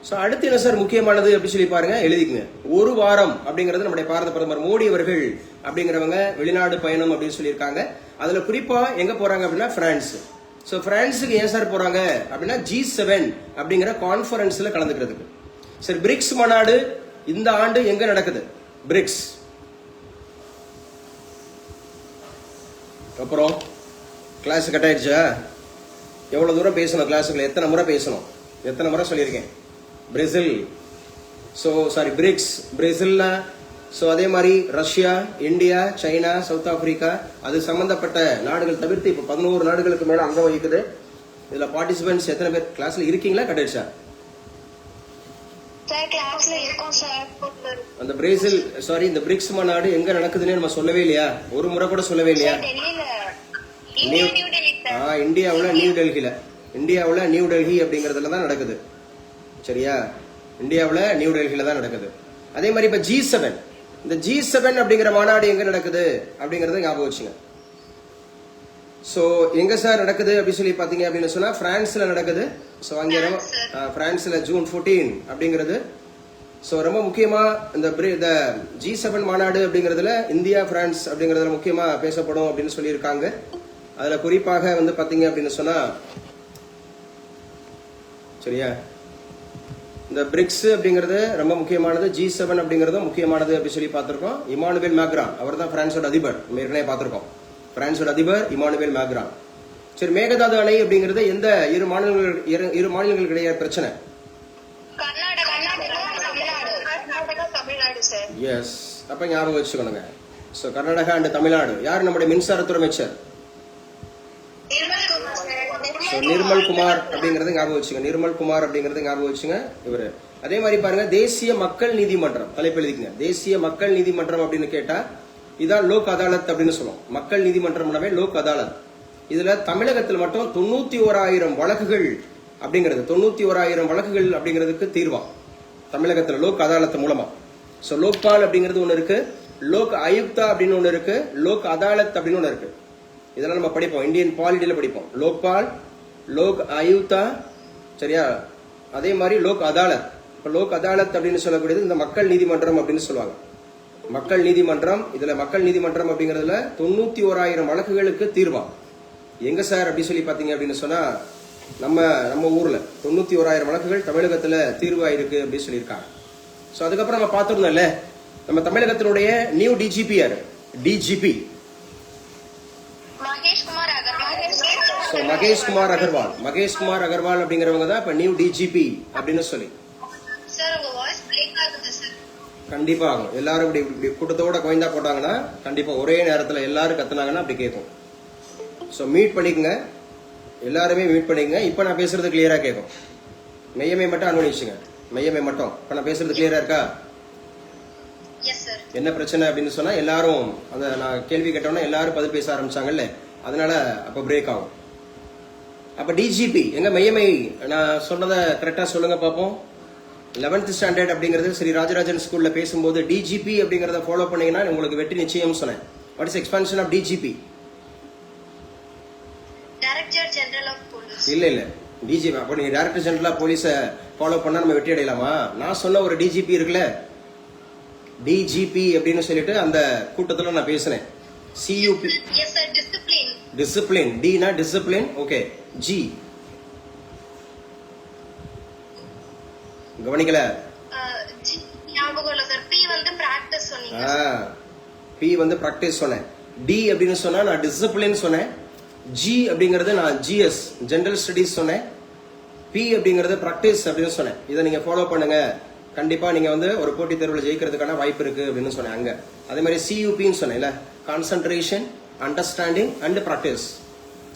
சோ அடுத்து என்ன சார் முக்கியமானது அப்படி சொல்லி பாருங்க, எழுதிக்குங்க. ஒரு வாரம் அப்படிங்கிறது நம்முடைய பாரத பிரதமர் மோடி அவர்கள் அப்படிங்கிறவங்க வெளிநாடு பயணம் அப்படின்னு சொல்லியிருக்காங்க. அதுல குறிப்பா எங்க போறாங்க அப்படின்னா பிரான்ஸ். சோ பிரான்ஸுக்கு ஏன் சார் போறாங்க அப்படின்னா G7 அப்படிங்கிற கான்ஃபரன்ஸ்ல கலந்துக்கிறதுக்கு. சரி, பிரிக்ஸ் மாநாடு இந்த ஆண்டு எங்க நடக்குது? பிரிக்ஸ். அப்புறம் கிளாஸ் கட் ஆயிடுச்சா? எவ்வளவு தூரம் பேசணும் கிளாஸுக்குள்ள? எத்தனை முறை பேசணும்? எத்தனை முறை சொல்லியிருக்கேன்? பிரேசில். ஸோ சாரி, பிரிக்ஸ், பிரேசில்ல. ஸோ அதே மாதிரி Russia, India, China, South Africa, அது சம்பந்தப்பட்ட நாடுகள் தவிர்த்து இப்போ 11 நாடுகளுக்கு மேல அங்க வகிக்குது. இதுல பார்ட்டிசிபென்ட்ஸ் எத்தனை பேர் கிளாஸ்ல இருக்கீங்களா? கட் ஆயிடுச்சா? அந்த பிரேசில் சாரி இந்த பிரிக்ஸ் மாநாடு எங்க நடக்குதுன்னு நம்ம சொல்லவே இல்லையா? ஒரு முறை கூட சொல்லவே இல்லையா? இந்தியாவுல நியூ டெல்லி அப்படிங்கறதுல தான் நடக்குது. சரியா? இந்தியாவுல நியூ டெல்லியில தான் நடக்குது. அதே மாதிரி இப்ப G7, இந்த G7 அப்படிங்கிற மாநாடு எங்க நடக்குது அப்படிங்கறத ஞாபகம் வச்சுங்க. சோ எங்க சார் நடக்குது அப்படி சொல்லி பாத்தீங்க அப்படின்னு சொன்னா பிரான்ஸ்ல நடக்குது. சோ அங்க பிரான்ஸ்ல ஜூன் 14 அப்படிங்கிறது. சோ ரொம்ப முக்கியமா இந்த G7 மாநாடு அப்படிங்கறதுல இந்தியா, பிரான்ஸ் அப்படிங்கறதுல முக்கியமா பேசப்படும் அப்படின்னு சொல்லியிருக்காங்க. அதுல குறிப்பாக வந்து பாத்தீங்க அப்படின்னு சொன்னா, சரியா, இந்த பிரிக்ஸ் அப்படிங்கிறது ரொம்ப முக்கியமானது, G7 அப்படிங்கறதும் முக்கியமானது அப்படி சொல்லி பார்த்திருக்கோம். இமானுவேல் மேக்ரான் அவர் தான் பிரான்ஸோட அதிபர், ஏற்கனவே பார்த்திருக்கோம். பிரான்ஸோட அதிபர் இமானுவேல் மேக்ரான். சரி, மேகதாது அணை அப்படிங்கிறது எந்த இரு மாநிலங்களுக்கு இடையே பிரச்சனை? எஸ், அப்ப ஞாபகம் வச்சுக்கணுங்க. So Karnataka and Tamil Nadu. யார் நம்முடைய மின்சாரத்துறை அமைச்சர்? நிர்மல் குமார் அப்படிங்கறது ஞாபகம் வச்சுங்க. நிர்மல் குமார் அப்படிங்கறது ஞாபகம் வச்சுங்க இவரு. அதே மாதிரி பாருங்க, தேசிய மக்கள் நீதிமன்றம் தலைப்பு எழுதிக்கங்க. தேசிய மக்கள் நீதிமன்றம் அப்படின்னு கேட்டா இதான் லோக் அதாலத் அப்படின்னு சொல்லுவோம். மக்கள் நீதிமன்றம்னாவே லோக் அதாலத். இதுல தமிழகத்தில் மட்டும் 91,000 வழக்குகள் அப்படிங்கிறது, 91,000 வழக்குகள் அப்படிங்கிறதுக்கு தீர்வா தமிழகத்துல லோக் அதாலத் மூலமா. சோ லோக்பால் அப்படிங்கிறது ஒண்ணு இருக்கு, லோக் ஆயுக்தா அப்படின்னு ஒண்ணு இருக்கு, லோக் அதாலத் அப்படின்னு ஒண்ணு இருக்கு. இதெல்லாம் நம்ம படிப்போம், இந்தியன் பாலிட்டியில படிப்போம். லோக்பால், லோக் ஆயுக்தா, சரியா, அதே மாதிரி லோக் அதாலத். இப்போ லோக் அதாலத் அப்படின்னு சொல்லக்கூடியது இந்த மக்கள் நீதிமன்றம் அப்படின்னு சொல்லுவாங்க. மக்கள் நீதிமன்றம், இதுல மக்கள் நீதிமன்றம் அப்படிங்கறதுல 91,000 வழக்குகளுக்கு தீர்வா. எங்க சார் அப்படி சொல்லி பாத்தீங்க அப்படின்னு சொன்னா நம்ம ஊர்ல 91,000 வழக்குகள் தமிழகத்துல தீர்வாயிருக்கு அப்படின்னு சொல்லியிருக்காங்க. ஸோ அதுக்கப்புறம் நம்ம பார்த்துருந்தோம்ல, நம்ம தமிழகத்தினுடைய நியூ டிஜிபி யாரு? டிஜிபி மகேஷ் குமார் அகர்வால். மகேஷ் குமார் அகர்வால் அப்படிங்கிறவங்க தான் இப்ப நியூ டிஜிபி அப்படின்னு சொல்லி. கண்டிப்பா ஆகும். எல்லாரும் இப்படி கூட்டத்தோட கோயந்தா போட்டாங்கன்னா கண்டிப்பா ஒரே நேரத்துல எல்லாரும் கத்துனாங்கன்னா அப்படி கேட்கும். ஸோ மீட் பண்ணிக்கங்க, எல்லாருமே மீட் பண்ணிக்கங்க. இப்ப நான் பேசுறது கிளியரா கேட்கும். மையமே மட்டும் அனுமதிச்சுங்க, மையமே மட்டும். இப்ப நான் பேசுறது கிளியரா இருக்கா? என்ன பிரச்சனை அப்படின்னு சொன்னா எல்லாரும் அந்த நான் கேள்வி கேட்டோம்னா எல்லாரும் பதில் பேச ஆரம்பிச்சாங்கல்ல, அதனால அப்ப பிரேக் ஆகும். அப்ப டிஜிபி எங்க மையமை, நான் சொன்னதை கரெக்டா சொல்லுங்க பாப்போம். 11th ஸ்டாண்டர்ட் அப்படிங்கிறது ஸ்ரீ ராஜராஜன் ஸ்கூல்ல பேசும்போது டிஜிபி அப்படிங்கறத ஃபாலோ பண்ணீங்கன்னா உங்களுக்கு வெற்றி நிச்சயம் சொன்னேன். What is expansion of DGP? Director general of police. இல்ல டிஜிபி. அப்ப நீங்க டைரக்டர் ஜெனரல் ஆஃப் போலீஸ ஃபாலோ பண்ணா நம்ம வெற்றி அடையலாமா? நான் சொன்ன ஒரு டிஜிபி இருக்குல்ல, டிஜிபி அப்படின்னு சொல்லிட்டு அந்த கூட்டத்துல நான் பேசினேன். சியூபி. Yes sir, discipline. டிசிப்ளின். டினா டிசிப்ளின். ஓகே. ஜி கவனிக்கல? ஞாபகம் இல்ல சார். பி வந்து பிராக்டிஸ் சொன்னீங்க. பி வந்து பிராக்டிஸ் சொன்னேன். டி அப்படின்னு சொன்னா நான் டிசிப்ளின் சொன்னேன். ஜி அப்படிங்கறது நான் ஜிஎஸ் ஜெனரல் ஸ்டடீஸ் சொன்னேன். பி அப்படிங்கறது பிராக்டிஸ் அப்படின்னு சொன்னேன். இதை நீங்க ஃபாலோ பண்ணுங்க, கண்டிப்பா நீங்க வந்து ஒரு போட்டித் தேர்வுல ஜெயிக்கிறதுக்கான வாய்ப்பு இருக்கு அப்படின்னு சொன்னேன் அங்க. அதே மாதிரி சியூபின்னு சொன்னேன்ல, கான்சென்ட்ரேஷன், அண்டர்ஸ்டாண்டிங் அண்ட் பிராக்டிஸ்.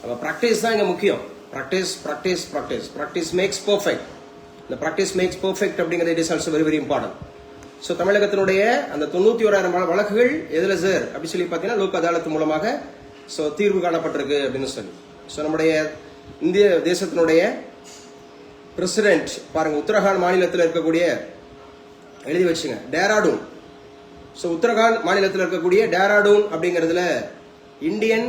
அப்ப பிராக்டிஸ் தான் இங்க முக்கியம். Practice practice practice. Practice makes perfect. இந்த பிராக்டிஸ் மேக்ஸ் பெர்ஃபெக்ட் அப்படிங்கிறது it is also very very important. So தமிழகத்தினுடைய அந்த 91,000 வழக்குகள் எதுல சார் அப்படி சொல்லி பார்த்தீங்கன்னா லோக் அதாலத் மூலமாக ஸோ தீர்வு காணப்பட்டிருக்கு அப்படின்னு சொல்லி. ஸோ நம்முடைய இந்திய தேசத்தினுடைய பிரசிடென்ட் பாருங்க, உத்தரகாண்ட் மாநிலத்தில் இருக்கக்கூடிய, எழுதி வச்சுங்க, டேராடூன். ஸோ உத்தரகாண்ட் மாநிலத்தில் இருக்கக்கூடிய டேராடூன் அப்படிங்கிறதுல இந்தியன்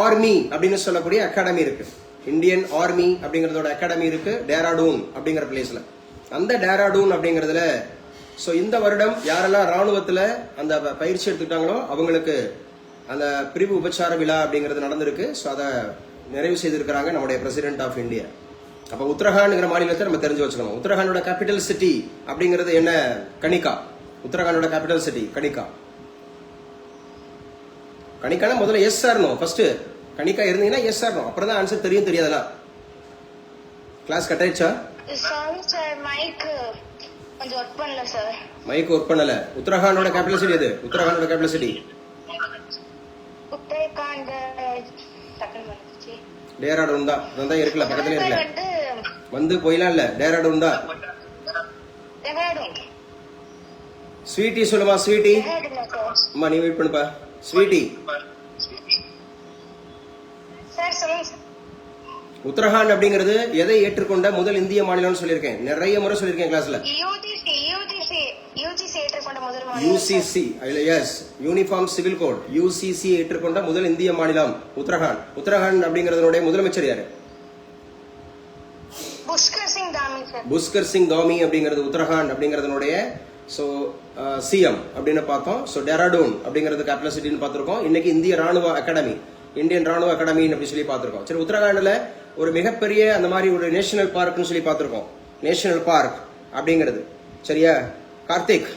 ஆர்மி அப்படின்னு சொல்லக்கூடிய அகாடமி இருக்கு. இந்தியன் ஆர்மி அப்படிங்கறதோட அகாடமி இருக்கு டேராடூன் அப்படிங்கிற பிளேஸ்ல. அந்த டேராடூன் அப்படிங்கறதுல சோ இந்த வருடம் யாரெல்லாம் ராணுவத்துல அந்த பயிற்சி எடுத்துக்கிட்டாங்களோ அவங்களுக்கு அந்த பிரிவு உபச்சார விழா அப்படிங்கிறது நடந்திருக்கு. ஸோ அதை நிறைவு செய்திருக்கிறாங்க நம்முடைய பிரசிடென்ட் ஆஃப் இந்தியா. அப்ப உத்தரகாண்ட்ங்கிற மாநிலத்தை நம்ம தெரிஞ்சு வச்சுக்கணும். உத்தரகாண்டோட கேபிட்டல் சிட்டி அப்படிங்கிறது என்ன? கணிகா. உத்தரகாண்டோட capital city Kanika. கணிக்கான முதல்ல எஸ் ஆர்னும் ஃபர்ஸ்ட். கணிக்கா இருந்தீங்கன்னா எஸ் ஆர்னும், அப்புறம் தான் ஆன்சர் தெரியும் தெரியாதா? கிளாஸ் கட் ஆயிடுச்சா? சாரி சார், மைக் கொஞ்சம் ஒர்க் பண்ணல சார். மைக் ஒர்க் பண்ணல. உத்தரகாண்டோட கேபிட்டல் சிட்டி எது? உத்தரகாண்டோட கேபிட்டல் சிட்டி உத்தரகாண்ட். டேராடூன் தான். அதான் இருக்குல்ல, பக்கத்துல இருக்குல்ல, வந்து போயிலாம் இல்ல, டேராடூன் தான். ஸ்வீட்டி சொல்லுமா? ஸ்வீட்டி அம்மா நீ வெயிட் பண்ணுப்பா. ஸ்வீட்டி உத்தரகாண்ட் அப்படிங்கிறது எதை ஏற்றுக்கொண்ட முதல் இந்திய மாநிலம்னு சொல்லியிருக்கேன், நிறைய முறை சொல்லியிருக்கேன் கிளாஸ்ல. UCC is uniform civil code. UCC ஏற்றுக்கொண்ட முதல் இந்திய மாநிலம் உத்தரகாண்ட். உத்தரகாண்ட் அப்படிங்கறதனுடைய முதலமைச்சர் யாரு? புஷ்கர் சிங் தாமி அப்படிங்கிறது உத்தரகாண்ட் அப்படிங்கறதனுடைய சோ சிஎம் அப்படின்னு பார்த்தோம். சோ டேராடூன் அப்படிங்கிறது கேபிட்டல் சிட்டின்னு பார்த்திருக்கோம். இன்னைக்கு இந்திய ராணுவ அகாடமி, இந்தியன் ராணுவ அகாடமி அப்படி சொல்லி பார்த்திருக்கோம். சரி, உத்தரகாண்ட்ல ஒரு மிகப்பெரிய அந்த மாதிரி ஒரு நேஷனல் பார்க்னு சொல்லி பார்த்திருக்கோம். நேஷனல் பார்க் அப்படிங்கிறது சரியா? Karthik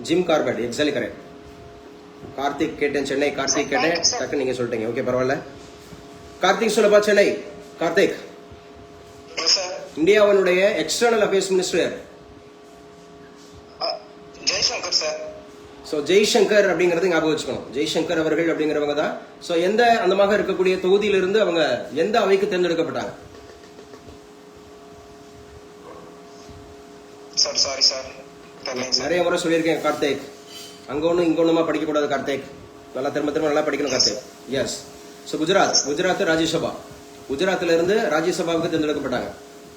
Jim Corbett exactly correct. Karthik கேட்டேன், சென்னை கார்த்திக் கேட்டேன், டக்கு நீங்க சொல்லிட்டீங்க. ஓகே பரவாயில்ல. கார்த்திக் சொல்லப்பா. சென்னை கார்த்திக். இந்தியாவினுடைய external affairs minister Jaishankar sir. So Jaishankar அப்படிங்கறது ஞாபகம் வச்சுக்கணும். ஜெய்சங்கர் அவர்கள் அப்படிங்கிறவங்க தான். சோ எந்த அந்தமாக இருக்கக்கூடிய தொகுதியிலிருந்து அவங்க எந்த அவைக்கு தேர்ந்தெடுக்கப்பட்டாங்க? சார் சாரி சார், நிறைய முறை சொல்லியிருக்கேன் கார்த்திக். அங்க ஒண்ணும் இங்க ஒண்ணுமா படிக்க கூடாது கார்த்திக். நல்லா திரும்ப நல்லா படிக்கணும் கார்த்திக். எஸ். சோ குஜராத் ராஜ்யசபா. குஜராத்ல இருந்து ராஜ்யசபாவுக்கு தேர்ந்தெடுக்கப்பட்டாங்க.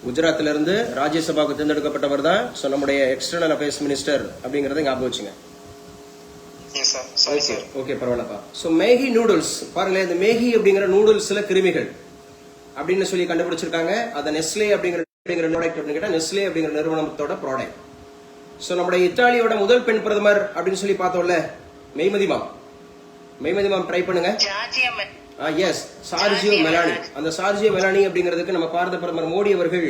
குஜராத்ல இருந்து ராஜ்யசபாவுக்கு தேர்ந்தெடுக்கப்பட்டவர் தான் சோ நம்முடைய எக்ஸ்டர்னல் அஃபேர்ஸ் மினிஸ்டர் அப்படிங்கறத ஞாபகம் வச்சுங்க. ஓகே பரவாயில்லப்பா. சோ மேகி நூடுல்ஸ் பாருங்களேன். இந்த மேகி அப்படிங்கிற நூடுல்ஸ்ல கிருமிகள் அப்படின்னு சொல்லி கண்டுபிடிச்சிருக்காங்க. அதை நெஸ்லே அப்படிங்கிற அப்படிங்கிற ப்ராடக்ட் அப்படின்னு கேட்டா நெஸ்லே அப்படிங்கிற நிறுவனத்தோட ப்ராடக்ட். ஸோ நம்முடைய இத்தாலியோட முதல் பெண் பிரதமர் அப்படின்னு சொல்லி பார்த்தோம்ல, மெய்மதி மேம் ட்ரை பண்ணுங்க. Yes, Giorgia Meloni. அந்த சார்ஜியோ மெலானி அப்படிங்கிறதுக்கு நம்ம பாரத பிரதமர் மோடி அவர்கள்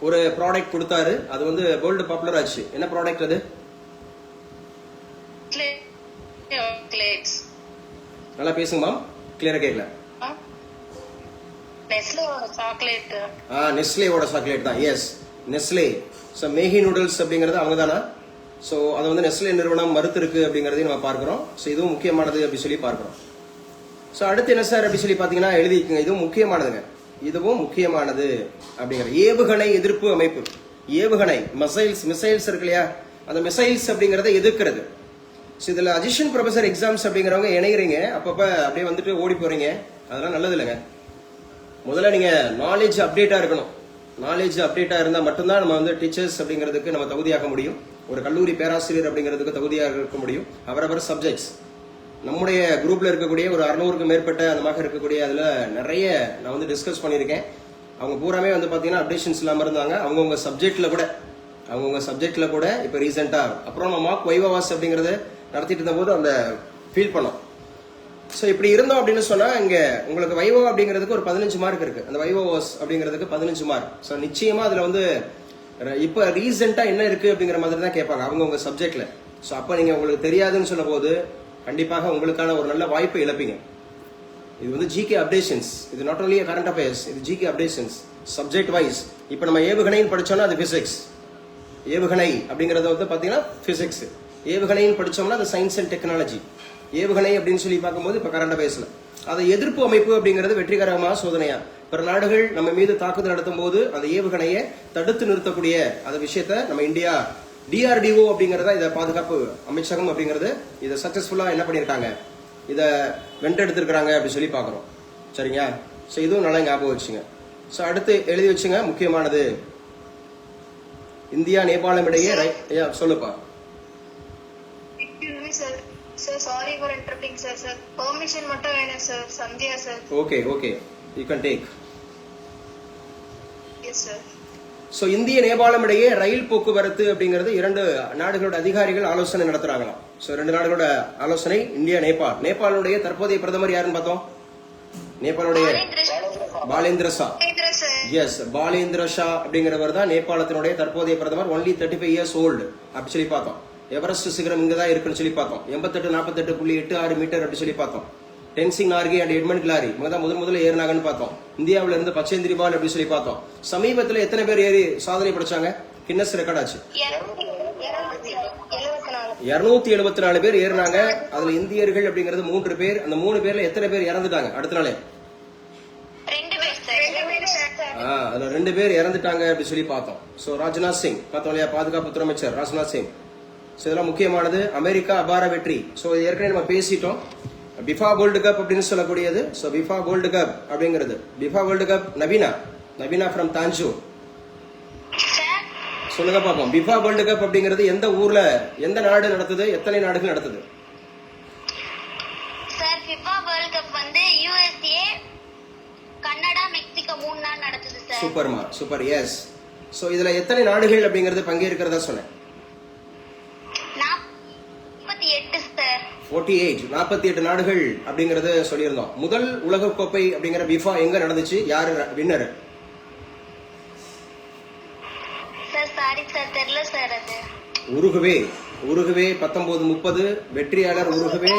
ஒரு ப்ராடக்ட் கொடுத்தாரு. அது வந்து வேர்ல்டு பாப்புலர் ஆச்சு. என்ன ப்ராடக்ட் அது? நல்லா பேசுங்க மேம், கிளியரா கேட்கல. நெஸ்லேவோட சாக்லேட் தான். Yes, Nestle. So Maggi noodles அப்படிங்கிறது அவங்க தானா? ஸோ அதை வந்து நெஸ்லே நிறுவனம் மறுத்திருக்கு அப்படிங்கிறதையும் நம்ம பார்க்கிறோம். ஸோ இதுவும் முக்கியமானது அப்படி சொல்லி பார்க்கிறோம். ஸோ அடுத்து என்ன சார் அப்படி சொல்லி பார்த்தீங்கன்னா எழுதிக்கங்க, இதுவும் முக்கியமானதுங்க. இதுவும் முக்கியமானது அப்படிங்கிற ஏவுகணை எதிர்ப்பு அமைப்பு. ஏவுகணை மிசைல்ஸ் இருக்கு இல்லையா, அந்த மிசைல்ஸ் அப்படிங்கறத எதிர்க்கிறது. ஸோ இதுல அசிஸ்டன்ட் ப்ரொஃபசர் எக்ஸாம்ஸ் அப்படிங்கிறவங்க இணைகிறீங்க, அப்பப்ப அப்படியே வந்துட்டு ஓடி போறீங்க, அதெல்லாம் நல்லது இல்லைங்க. முதல்ல நீங்க நாலேஜ் அப்டேட்டா இருக்கணும். நாலேஜ் அப்டேட்டா இருந்தா மட்டும்தான் நம்ம வந்து டீச்சர்ஸ் அப்படிங்கிறதுக்கு நம்ம தகுதியாக முடியும். ஒரு கல்லூரி பேராசிரியர் அப்படிங்கிறதுக்கு தகுதியாக இருக்க முடியும். அவரவர் சப்ஜெக்ட்ஸ் நம்முடைய குரூப்ல இருக்கக்கூடிய ஒரு 600க்கு மேற்பட்ட அந்த மாதிரி இருக்கக்கூடிய அதுல நிறைய நான் வந்து டிஸ்கஸ் பண்ணியிருக்கேன். அவங்க பூராமே வந்து பாத்தீங்கன்னா அப்டேஷன்ஸ் இல்லாம இருந்தாங்க. அவங்கவுங்க சப்ஜெக்ட்ல கூட இப்ப ரீசெண்டா அப்புறம் நம்ம மார்க் வைவாவாஸ் அப்படிங்கறது நடத்திட்டு இருந்த போது அந்த ஃபீல் பண்ணோம். ஸோ இப்படி இருந்தோம் அப்படின்னு சொன்னா இங்க உங்களுக்கு வைவோ அப்படிங்கிறதுக்கு ஒரு 15 மார்க் இருக்கு. அந்த வைவோவாஸ் அப்படிங்கிறதுக்கு 15 மார்க். ஸோ நிச்சயமா அதுல வந்து இப்ப ரீசெண்டா என்ன இருக்கு அப்படிங்கிற மாதிரி தான் கேட்பாங்க அவங்கவுங்க சப்ஜெக்ட்ல. ஸோ அப்ப நீங்க உங்களுக்கு தெரியாதுன்னு சொன்ன போது கண்டிப்பாக உங்களுக்கான ஒரு நல்ல வாய்ப்பை இழப்பீங்க. இது வந்து ஜிகே அப்டேஷன்ஸ். இது நாட் ஓன்லி கரண்ட் அஃபேர்ஸ், இது ஜிகே அப்டேஷன்ஸ் சப்ஜெக்ட் வைஸ். இப்ப நம்ம ஏவுகணைன்னு படிச்சோம்னா அது பிசிக்ஸ். ஏவுகணை அப்படிங்கறத வந்து பாத்தீங்கன்னா பிசிக்ஸ். ஏவுகணைன்னு படிச்சோம்னா அது சயின்ஸ் அண்ட் டெக்னாலஜி. ஏவுகணை அப்படின்னு சொல்லி பார்க்கும்போது இப்ப கரண்ட் அஃபேர்ஸ்ல அதை எதிர்ப்பு அமைப்பு அப்படிங்கிறது வெற்றிகரமாக சோதனையா பிற நாடுகள் நம்ம மீது தாக்குதல் நடத்தும் போது அந்த ஏவுகணையை தடுத்து நிறுத்தக்கூடிய அந்த விஷயத்த நம்ம இந்தியா DRDO அப்படிங்கறத இத பாதுகாப்பு அமைச்சகம் அப்படிங்கறது இதை சக்சஸ்ஃபுல்லா என்ன பண்ணிருக்காங்க, இத வென்றெடுத்திருக்காங்க அப்படி சொல்லி பாக்குறோம். சரிங்களா? சோ இதுவும் நல்லா ஞாபகம் வச்சுங்க. சோ அடுத்து எழுதி வச்சுங்க, முக்கியமானது இந்தியா நேபாளம் இடையே. சொல்லுப்பா. Sir sorry for interrupting sir. Permission மட்டும் வேணும் sir. Sandhya sir. Okay you can take. Yes sir. So இந்திய நேபாளம் இடையே ரயில் போக்குவரத்து அப்படிங்கிறது 2 நாடுகளோட அதிகாரிகள் ஆலோசனை நடத்துறாங்களாம். சோ 2 நாடுகளோட ஆலோசனை, இந்தியா நேபாளுடைய தற்போதைய பிரதமர் யாருன்னு பார்த்தோம்? நேபாளுடைய பாலேந்திர ஷா. எஸ், பாலேந்திர ஷா அப்படிங்கிறவர் தான் நேபாளத்தினுடைய தற்போதைய பிரதமர். ஒன்லி 35 இயர்ஸ் ஓல்டு அப்படி சொல்லி பார்த்தோம். எவரெஸ்ட் சிகரம் இங்கதான் இருக்குன்னு சொல்லி பார்த்தோம். 88-48.86 மீட்டர் அப்படி சொல்லி பார்த்தோம். டென்சிங் நார்கே அண்ட் எட்மண்ட் கிளாரி தான் முதல்ல ஏறினாங்கன்னு பார்த்தோம். இந்தியாவில இருந்து பச்சேந்திரி பால் அப்படி சொல்லி பார்த்தோம். சமீபத்தில் எத்தனை பேர் ஏறி சாதனை படைச்சாங்க? கின்னஸ் ரெக்கார்ட் ஆச்சு. 274 பேர் ஏறினாங்க. அதுல இந்தியர்கள் அப்படிங்கிறது 3 பேர். அந்த 3 பேர்ல எத்தனை பேர் இறந்துட்டாங்க அடுத்த நாளே? அதுல 2 பேர் இறந்துட்டாங்க அப்படி சொல்லி பார்த்தோம். சோ ராஜ்நாத் சிங் பார்த்தோம் இல்லையா, பாதுகாப்புத்துறை அமைச்சர் ராஜ்நாத் சிங். இதெல்லாம் முக்கியமானது. அமெரிக்கா அபார வெற்றி. சோ ஏற்கனவே நம்ம பேசிட்டோம். பிஃபா வேர்ல்டு கப் அப்படின்னு சொல்லக்கூடியது. சோ பிஃபா வேர்ல்டு கப் அப்படிங்கிறது FIFA world cup Naveena from Tanjore. சொல்லுங்க பாப்போம். பிஃபா வேர்ல்டு கப் அப்படிங்கிறது எந்த ஊர்ல எந்த நாடு நடத்துது, எத்தனை நாடுகள் நடத்துது? சார் பிஃபா வேர்ல்ட் கப் வந்து USA, கனடா, மெக்சிகோ 3 நாடு நடத்துது சார். சூப்பர்மா, சூப்பர். எஸ். சோ இதுல எத்தனை நாடுகள் அப்படிங்கிறது பங்கேற்கிறதா சொன்னேன்? 48 நாடுகள் அப்படிங்கறது சொல்லியிருந்தோம். முதல் உலகக்கோப்பை அப்படிங்கிற பிஃபா எங்க நடந்துச்சு? யாரு வின்னர்? உருகுவே 1930. வெற்றியாளர் உருகுவே.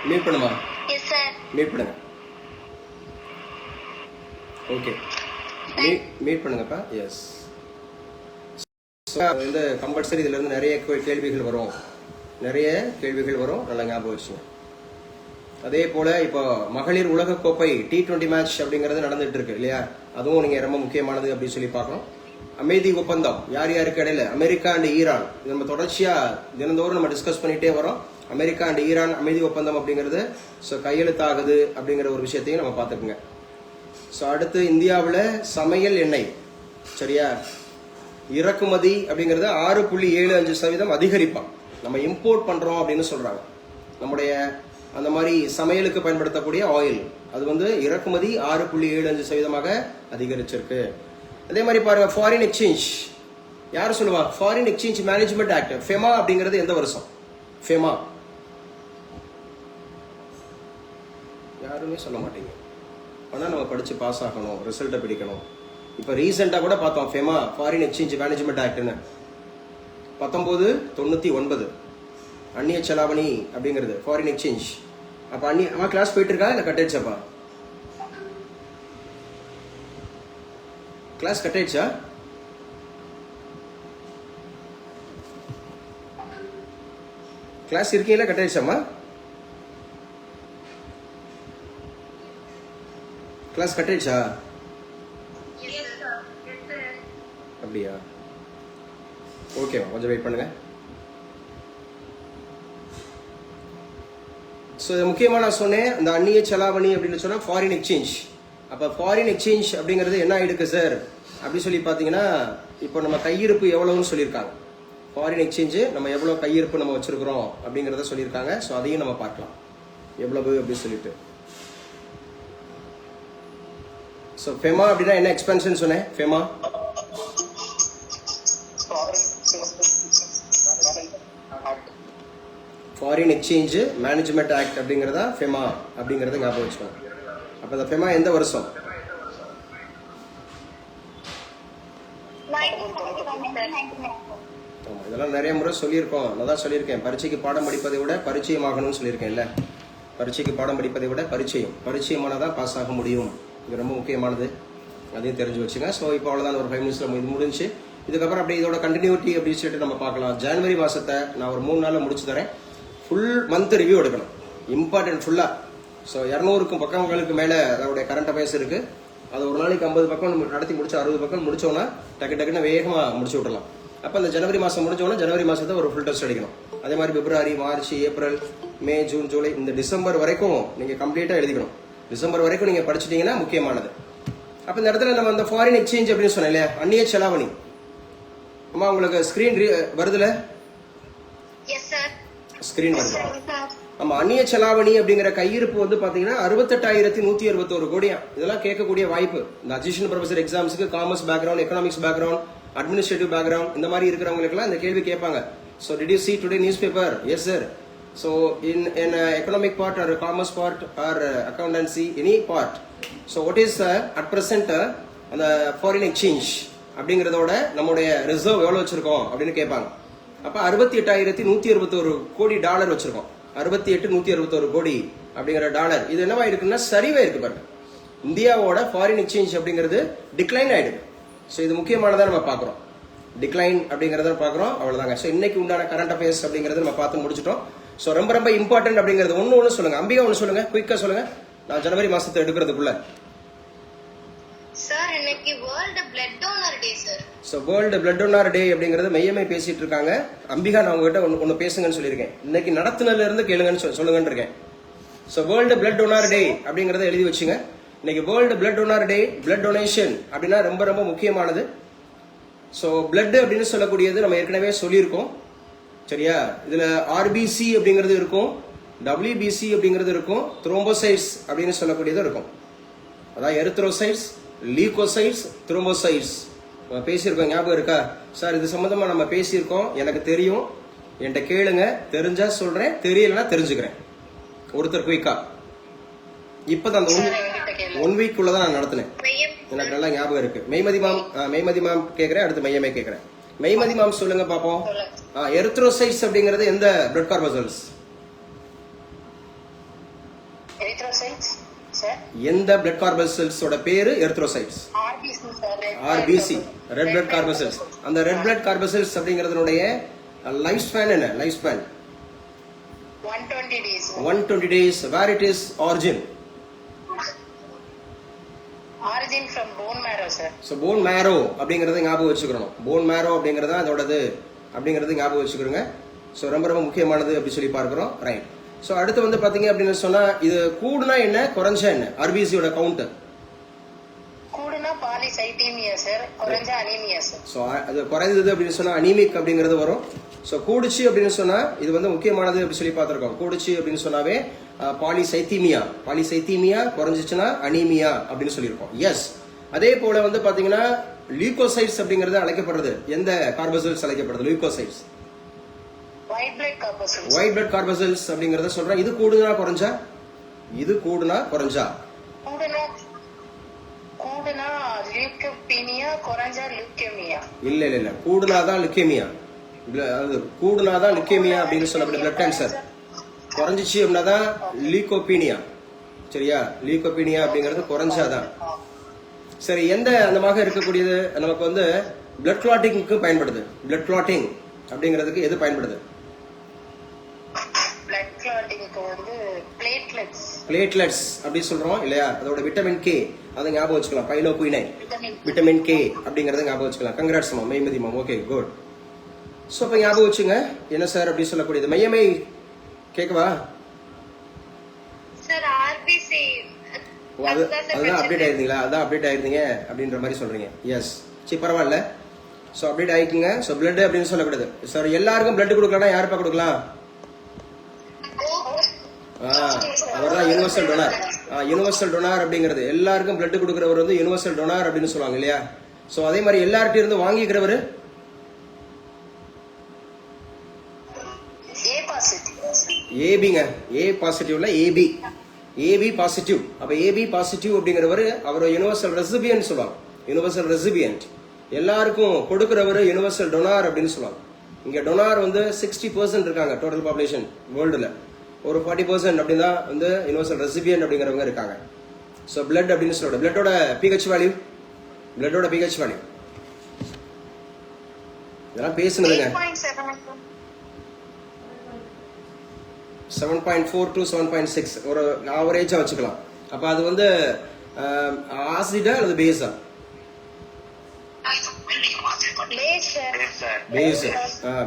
மீட் பண்ணுமா? மீட் பண்ணுங்க. ஓகே, மீட் பண்ணுங்கப்பா. எஸ். இந்த கம்பல்சரி இதுல இருந்து நிறைய கேள்விகள் வரும். நல்லா ஞாபகம் வச்சுங்க. அதே போல இப்போ மகளிர் உலக கோப்பை T20 மேட்ச் அப்படிங்கறது நடந்துட்டு இருக்கு இல்லையா, அதுவும் நீங்க ரொம்ப முக்கியமானது அப்படின்னு சொல்லி பார்க்கணும். அமைதி ஒப்பந்தம் யார் யாருக்கு இடையில? America and Iran. இது நம்ம தொடர்ச்சியா தினந்தோறும் நம்ம டிஸ்கஸ் பண்ணிட்டே வரோம். அமெரிக்கா அண்ட் ஈரான் அமைதி ஒப்பந்தம் அப்படிங்கிறது கையெழுத்தாகுது அப்படிங்கிற ஒரு விஷயத்தையும் நம்ம பார்த்துக்குங்க. ஸோ அடுத்து இந்தியாவில் சமையல் எண்ணெய் சரியா இறக்குமதி அப்படிங்கறது 6.75% அதிகரிப்பான். நம்ம இம்போர்ட் பண்றோம் அப்படின்னு சொல்றாங்க. நம்முடைய அந்த மாதிரி சமையலுக்கு பயன்படுத்தக்கூடிய ஆயில் அது வந்து இறக்குமதி 6.75% அதிகரிச்சிருக்கு. அதே மாதிரி பாருங்க ஃபாரின் எக்ஸ்சேஞ்ச் யார் சொல்லுவா? Foreign exchange management act FEMA அப்படிங்கிறது எந்த வருஷம்? ஃபெமா யாருமே சொல்ல மாட்டீங்க. ஆனால் நம்ம படிச்சு பாஸ் ஆகணும், ரிசல்ட்டை பிடிக்கணும். இப்போ ரீசெண்டாக கூட பார்த்தோம் ஃபெமா ஃபாரின் எக்ஸ்சேஞ்ச் மேனேஜ்மெண்ட் ஆக்ட்னு 1999 அந்நிய செலாவணி அப்படிங்கிறது ஃபாரின் எக்ஸ்சேஞ்ச். அப்போ அம்மா கிளாஸ் போயிட்டு இருக்கா இல்லை கட் ஆயிடுச்சாப்பா? கிளாஸ் கட் ஆயிடுச்சா? கிளாஸ் இருக்கீங்களா? கட் ஆயிடுச்சாம்மா? கிளாஸ் கட் ஆயிடுச்சா? அப்படியா? ஓகேவா, கொஞ்சம் வெயிட் பண்ணுங்க. ஸோ இது முக்கியமாக நான் சொன்னேன், இந்த அந்நிய செலாவணி அப்படின்னு சொன்னால் ஃபாரின் எக்ஸ்சேஞ்ச். அப்போ ஃபாரின் எக்ஸ்சேஞ்ச் அப்படிங்கிறது என்ன ஆயிடுக்கு சார் அப்படி சொல்லி பார்த்தீங்கன்னா, இப்போ நம்ம கையிருப்பு எவ்வளவுன்னு சொல்லியிருக்காங்க. ஃபாரின் எக்ஸ்சேஞ்சு நம்ம எவ்வளோ கையிருப்பு நம்ம வச்சிருக்கிறோம் அப்படிங்கிறத சொல்லியிருக்காங்க. ஸோ அதையும் நம்ம பார்க்கலாம் எவ்வளவு அப்படின்னு சொல்லிட்டு. ஸோ ஃபெமா அப்படின்னா என்ன எக்ஸ்பென்ஷன் சொன்னேன்? FEMA foreign exchange management act அப்படிங்கிறதா ஃபெமா அப்படிங்கிறத ஞாபகம் வச்சுக்கோங்க. அப்போ இந்த ஃபெமா எந்த வருஷம்? ஆமாம், இதெல்லாம் நிறைய முறை சொல்லியிருக்கோம். நான் தான் சொல்லியிருக்கேன், பரீட்சைக்கு பாடம் படிப்பதை விட பரிச்சயம் ஆகணும்னு சொல்லியிருக்கேன்ல. பரீட்சைக்கு பாடம் படிப்பதை விட பரிச்சயமானதான் பாஸ் ஆக முடியும். இது ரொம்ப முக்கியமானது, அதையும் தெரிஞ்சு வச்சுங்க. ஸோ இப்போ அவ்வளோதான், ஒரு 5 நிமிஷத்தில் இது முடிஞ்சு. இதுக்கப்புறம் அப்படியே இதோட கண்டினியூட்டி அப்படின்னு சொல்லிட்டு நம்ம பார்க்கலாம். ஜனவரி மாதத்தை நான் ஒரு 3 நாளில் முடிச்சு தரேன். ஃபுல் மந்த் ரிவ்யூ எடுக்கணும், இம்பார்ட்டன்ட் ஃபுல்லாக. ஸோ 200 பக்கங்களுக்கு மேலே அதோடைய கரண்ட் அஃபேர்ஸ் இருக்குது. அது ஒரு நாளைக்கு 50 பக்கம் நம்ம நடத்தி முடிச்சு 60 பக்கம் முடிச்சோன்னா டக்குன்னு வேகமாக முடிச்சு விடலாம். அப்போ அந்த ஜனவரி மாதம் முடிஞ்சோன்னா ஜனவரி மாதத்தை ஒரு ஃபுல் டெஸ்ட் அடிக்கணும். அதே மாதிரி பிப்ரவரி, மார்ச், ஏப்ரல், மே, ஜூன், ஜூலை, இந்த டிசம்பர் வரைக்கும் நீங்கள் கம்ப்ளீட்டாக எழுதிக்கணும். டிசம்பர் வரைக்கும் நீங்கள் படிச்சிட்டிங்கன்னா முக்கியமானது. அப்போ இந்த இடத்துல நம்ம இந்த ஃபாரின் எக்ஸ்சேஞ்ச் அப்படின்னு சொன்னேன் இல்லையா, அந்நிய செலாவணி. அம்மா உங்களுக்கு ஸ்க்ரீன் வருதுல? ஸ்கிரீன் வருது. ஆமா, அந்நிய செலாவணி அப்படிங்கிற கையிருப்பு வந்து பாத்தீங்கன்னா 68,161 கோடியா. இதெல்லாம் கேட்கக்கூடிய வாய்ப்பு இந்த அசிஸ்டன்ட் ப்ரொஃபசர் எக்ஸாம்ஸ்க்கு commerce background, economics background, administrative background இந்த மாதிரி இருக்கிறவங்களுக்கு எல்லாம் இந்த கேள்வி கேட்பாங்க. So did you see today newspaper? Yes sir. So in economic part or commerce part or accountancy, any part. So what is at present அந்த foreign exchange அப்படிங்கிறதோட நம்முடைய ரிசர்வ் எவ்வளவு வச்சிருக்கோம் அப்படின்னு கேட்பாங்க. அப்ப 68,161 கோடி டாலர் வச்சிருக்கோம். 68,161 கோடி அப்படிங்கிற டாலர் இது என்னவா இருக்குன்னா சரிவா இருக்கு பாருங்க. இந்தியாவோட ஃபாரின் எக்ஸ்சேஞ்ச் அப்படிங்கிறது டிக்ளைன் ஆயிடுது. ஸோ இது முக்கியமானதா நம்ம பார்க்குறோம், டிக்ளைன் அப்படிங்கிறத பார்க்குறோம். அவ்வளோதாங்க. ஸோ இன்னைக்கு உண்டான கரண்ட் அஃபேர்ஸ் அப்படிங்கிறத நம்ம பார்த்து முடிச்சிட்டோம். ஸோ ரொம்ப ரொம்ப இம்பார்ட்டன்ட் அப்படிங்கிறது ஒன்று சொல்லுங்க. அம்பிகா ஒன்று சொல்லுங்க, குயிக்காக சொல்லுங்க, நான் ஜனவரி மாசத்தை எடுக்கிறதுக்குள்ள. சார் இன்னைக்கு world blood donor day sir. So world blood donor day அப்படிங்கிறது மையமே பேசிட்டு இருக்காங்க. அம்பிகா நான் உங்ககிட்ட ஒன்று பேசுங்கன்னு சொல்லியிருக்கேன். இன்னைக்கு நடத்துனதுல இருந்து கேளுங்கன்னு சொல்லுங்கன்னு இருக்கேன். ஸோ வேர்ல்டு பிளட் டோனர் டே அப்படிங்கிறத எழுதி வச்சுங்க. இன்னைக்கு வேர்ல்டு பிளட் டோனர் டே. பிளட் டொனேஷன் அப்படின்னா ரொம்ப ரொம்ப முக்கியமானது. ஸோ பிளட் அப்படின்னு சொல்லக்கூடியது நம்ம ஏற்கனவே சொல்லியிருக்கோம், சரியா? இதுல ஆர்பிசி அப்படிங்கிறது இருக்கும், டபிள்யூபிசி அப்படிங்கிறது இருக்கும், த்ரோம்போசைட்ஸ் அப்படின்னு சொல்லக்கூடியது இருக்கும். அதாவது எரித்ரோசைட்ஸ், லீகோசைட்ஸ், த்ரோம்போசைட்ஸ் பேசியிருக்கோம். ஞாபகம் இருக்கா சார்? இது சம்பந்தமா நம்ம பேசியிருக்கோம். எனக்கு தெரியும், என்கிட்ட கேளுங்க, தெரிஞ்சா சொல்றேன், தெரியலன்னா தெரிஞ்சுக்கிறேன். ஒருத்தர் குயிக்கா இப்பதான் அந்த 1 வீக் உள்ளதான் நான் நடத்தினேன், எனக்கு நல்லா ஞாபகம் இருக்கு. மெய்மதி மேம் கேட்கிறேன், அடுத்து மையமே கேட்கிறேன். மெய்மதி மேம் சொல்லுங்க பாப்போம். எரித்ரோசைட்ஸ் அப்படிங்கிறது எந்த பிளட் கார்பசல்ஸ்? எந்த பிளட் கார்பசல்ஸோட பேரு erythrocytes? RBC, red blood corpuscles. அந்த ரெட் பிளட் கார்பசல்ஸ் அப்படிங்கறதுடைய லைஃப் ஸ்பேன் என்ன? Life span 120 days. Where it is origin from bone marrow sir. So bone marrow அப்படிங்கறத ஞாபகம் வச்சுக்கணும். bone marrow அப்படிங்கறது அதோடது அப்படிங்கறது ஞாபகம் வச்சுக்கிறோங்க. ஸோ ரொம்ப ரொம்ப முக்கியமானது அப்படி சொல்லி பார்க்கிறோம், ரைட்? ஸோ அடுத்து வந்து பாத்தீங்க அப்படின்னு சொன்னா இது கூடுனா என்ன, குறைஞ்சா என்ன? ஆர்பிசியோட கவுண்ட் கூடுனா பாலிசைத்தீமியா சார், குறைஞ்சா அனீமியா சார். ஸோ அது குறைந்தது அப்படின்னு சொன்னா அனீமிக் அப்படிங்கிறது வரும். ஸோ கூடுச்சு அப்படின்னு சொன்னா இது வந்து முக்கியமானது அப்படின்னு சொல்லி பார்த்திருக்கோம். கூடுச்சு அப்படின்னு சொன்னாவே பாலிசைத்தீமியா குறைஞ்சிச்சுன்னா அனீமியா அப்படின்னு சொல்லியிருக்கோம். எஸ், அதே போல வந்து பாத்தீங்கன்னா லியூகோசைட்ஸ் அப்படிங்கிறது அழைக்கப்படுறது எந்த கார்போசைல்ஸ் அழைக்கப்படுது? Leucocytes, white blood corpuscles. White blood corpuscles அப்படிங்கறத சொல்றேன். இது கூடுனா குறைஞ்சா? இது கூடுனா குறைஞ்சா? கூடுனா லியூக்கோபீனியா, குறைஞ்சா லியூக்கேமியா. இல்ல கூடுனாதான் லுக்கேமியா. அது கூடுனாதான் லுக்கேமியா அப்படின்னு சொல்லப்படுது, பிளட் கேன்சர். குறைஞ்சிச்சு அப்படின்னாதான் லீகோபீனியா. சரியா? லீகோபீனியா அப்படிங்கிறது குறைஞ்சாதான். சரி, எந்த அந்தமாக இருக்கக்கூடியது நமக்கு வந்து பிளட் கிளாட்டிங்க்கு பயன்படுது? பிளட் கிளாட்டிங் அப்படிங்கிறதுக்கு எது பயன்படுது? பிளட் கிளாட்டிங்க்கு வந்து பிளேட்லெட்ஸ். பிளேட்லெட்ஸ் அப்படி சொல்றோம் இல்லையா? அதோட விட்டமின் கே, அதை ஞாபகம் வச்சுக்கலாம். பைலோகுயினைன், விட்டமின் கே அப்படிங்கறத ஞாபகம் வச்சுக்கலாம். Congrats ma'am, Meimathi ma'am. Okay, good. So இப்போ ஞாபகம் வச்சுங்க என்ன சார் அப்படி சொல்லக்கூடியது. மையமை கேட்கவா? சார் ஆர்பிசி அதுதான் அப்டேட் ஆயிருந்தீங்களா? அதான் அப்டேட் ஆயிருந்தீங்க அப்படின்ற மாதிரி சொல்றீங்க. எஸ், சரி பரவாயில்ல. ஸோ அப்டேட் ஆயிக்குங்க. ஸோ பிளட் அப்படின்னு சொல்லக்கூடாது சார். எல்லாருக்கும் பிளட் கொடுக்கலன்னா யாருப்பா கொடுக்கலாம்? அவர்தான் யூனிவர்சல் டொனார். யூனிவர்சல் டொனார் அப்படிங்கிறது எல்லாருக்கும் பிளட் கொடுக்கிறவர் வந்து யூனிவர்சல் டொனார் அப்படின்னு சொல்லுவாங்க இல்லையா? ஸோ அதே மாதிரி எல்லார்கிட்ட இருந்து வாங்கிக்கிறவர் ஏபிங்க. ஏ பாசிட்டிவ்ல ஏபி பாசிட்டிவ். அப்ப ஏபி பாசிட்டிவ் அப்படிங்கிறவர் அவர் யூனிவர்சல் ரெசிபியன்ட் சொல்லுவாங்க. யூனிவர்சல் ரெசிபியன்ட் எல்லாருக்கும் கொடுக்கிறவர் யூனிவர்சல் டொனார் அப்படின்னு சொல்லுவாங்க. இங்க டொனார் வந்து 60% இருக்காங்க டோட்டல் பாப்புலேஷன் வேர்ல்டுல. ஒரு 40% அப்படின்னா வந்து யூனிவர்சல் ரெசிபியன்ட் அப்படிங்கிறவங்க இருக்காங்க. ஸோ பிளட் அப்படின்னு சொல்லுவாங்க. பிளட்டோட பிஹெச் வேல்யூ, பிளட்டோட பிஹெச் வேல்யூ இதெல்லாம் பேசுனதுங்க. 7.4 to 7.6 ஒரு ஆவரேஜா வச்சுக்கலாம். அப்ப அது வந்து ஆசிடா அல்லது பேஸா?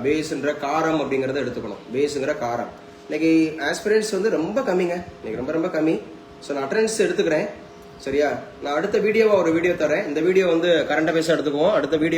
பேஸ்ன்ற காரம் அப்படிங்கறத எடுத்துக்கணும். பேஸ்ங்கிற காரம். இன்னைக்கு ஆஸ்பிரன்ஸ் வந்து ரொம்ப கம்மிங்க. இன்னைக்கு ரொம்ப ரொம்ப கம்மி. ஸோ நான் அட்டெண்டன்ஸ் எடுத்துக்கிறேன். சரியா? நான் அடுத்த வீடியோவா ஒரு வீடியோ தரேன். இந்த வீடியோ வந்து கரண்ட் அஃபேர்ஸ் எடுத்துக்குவோம். அடுத்த வீடியோ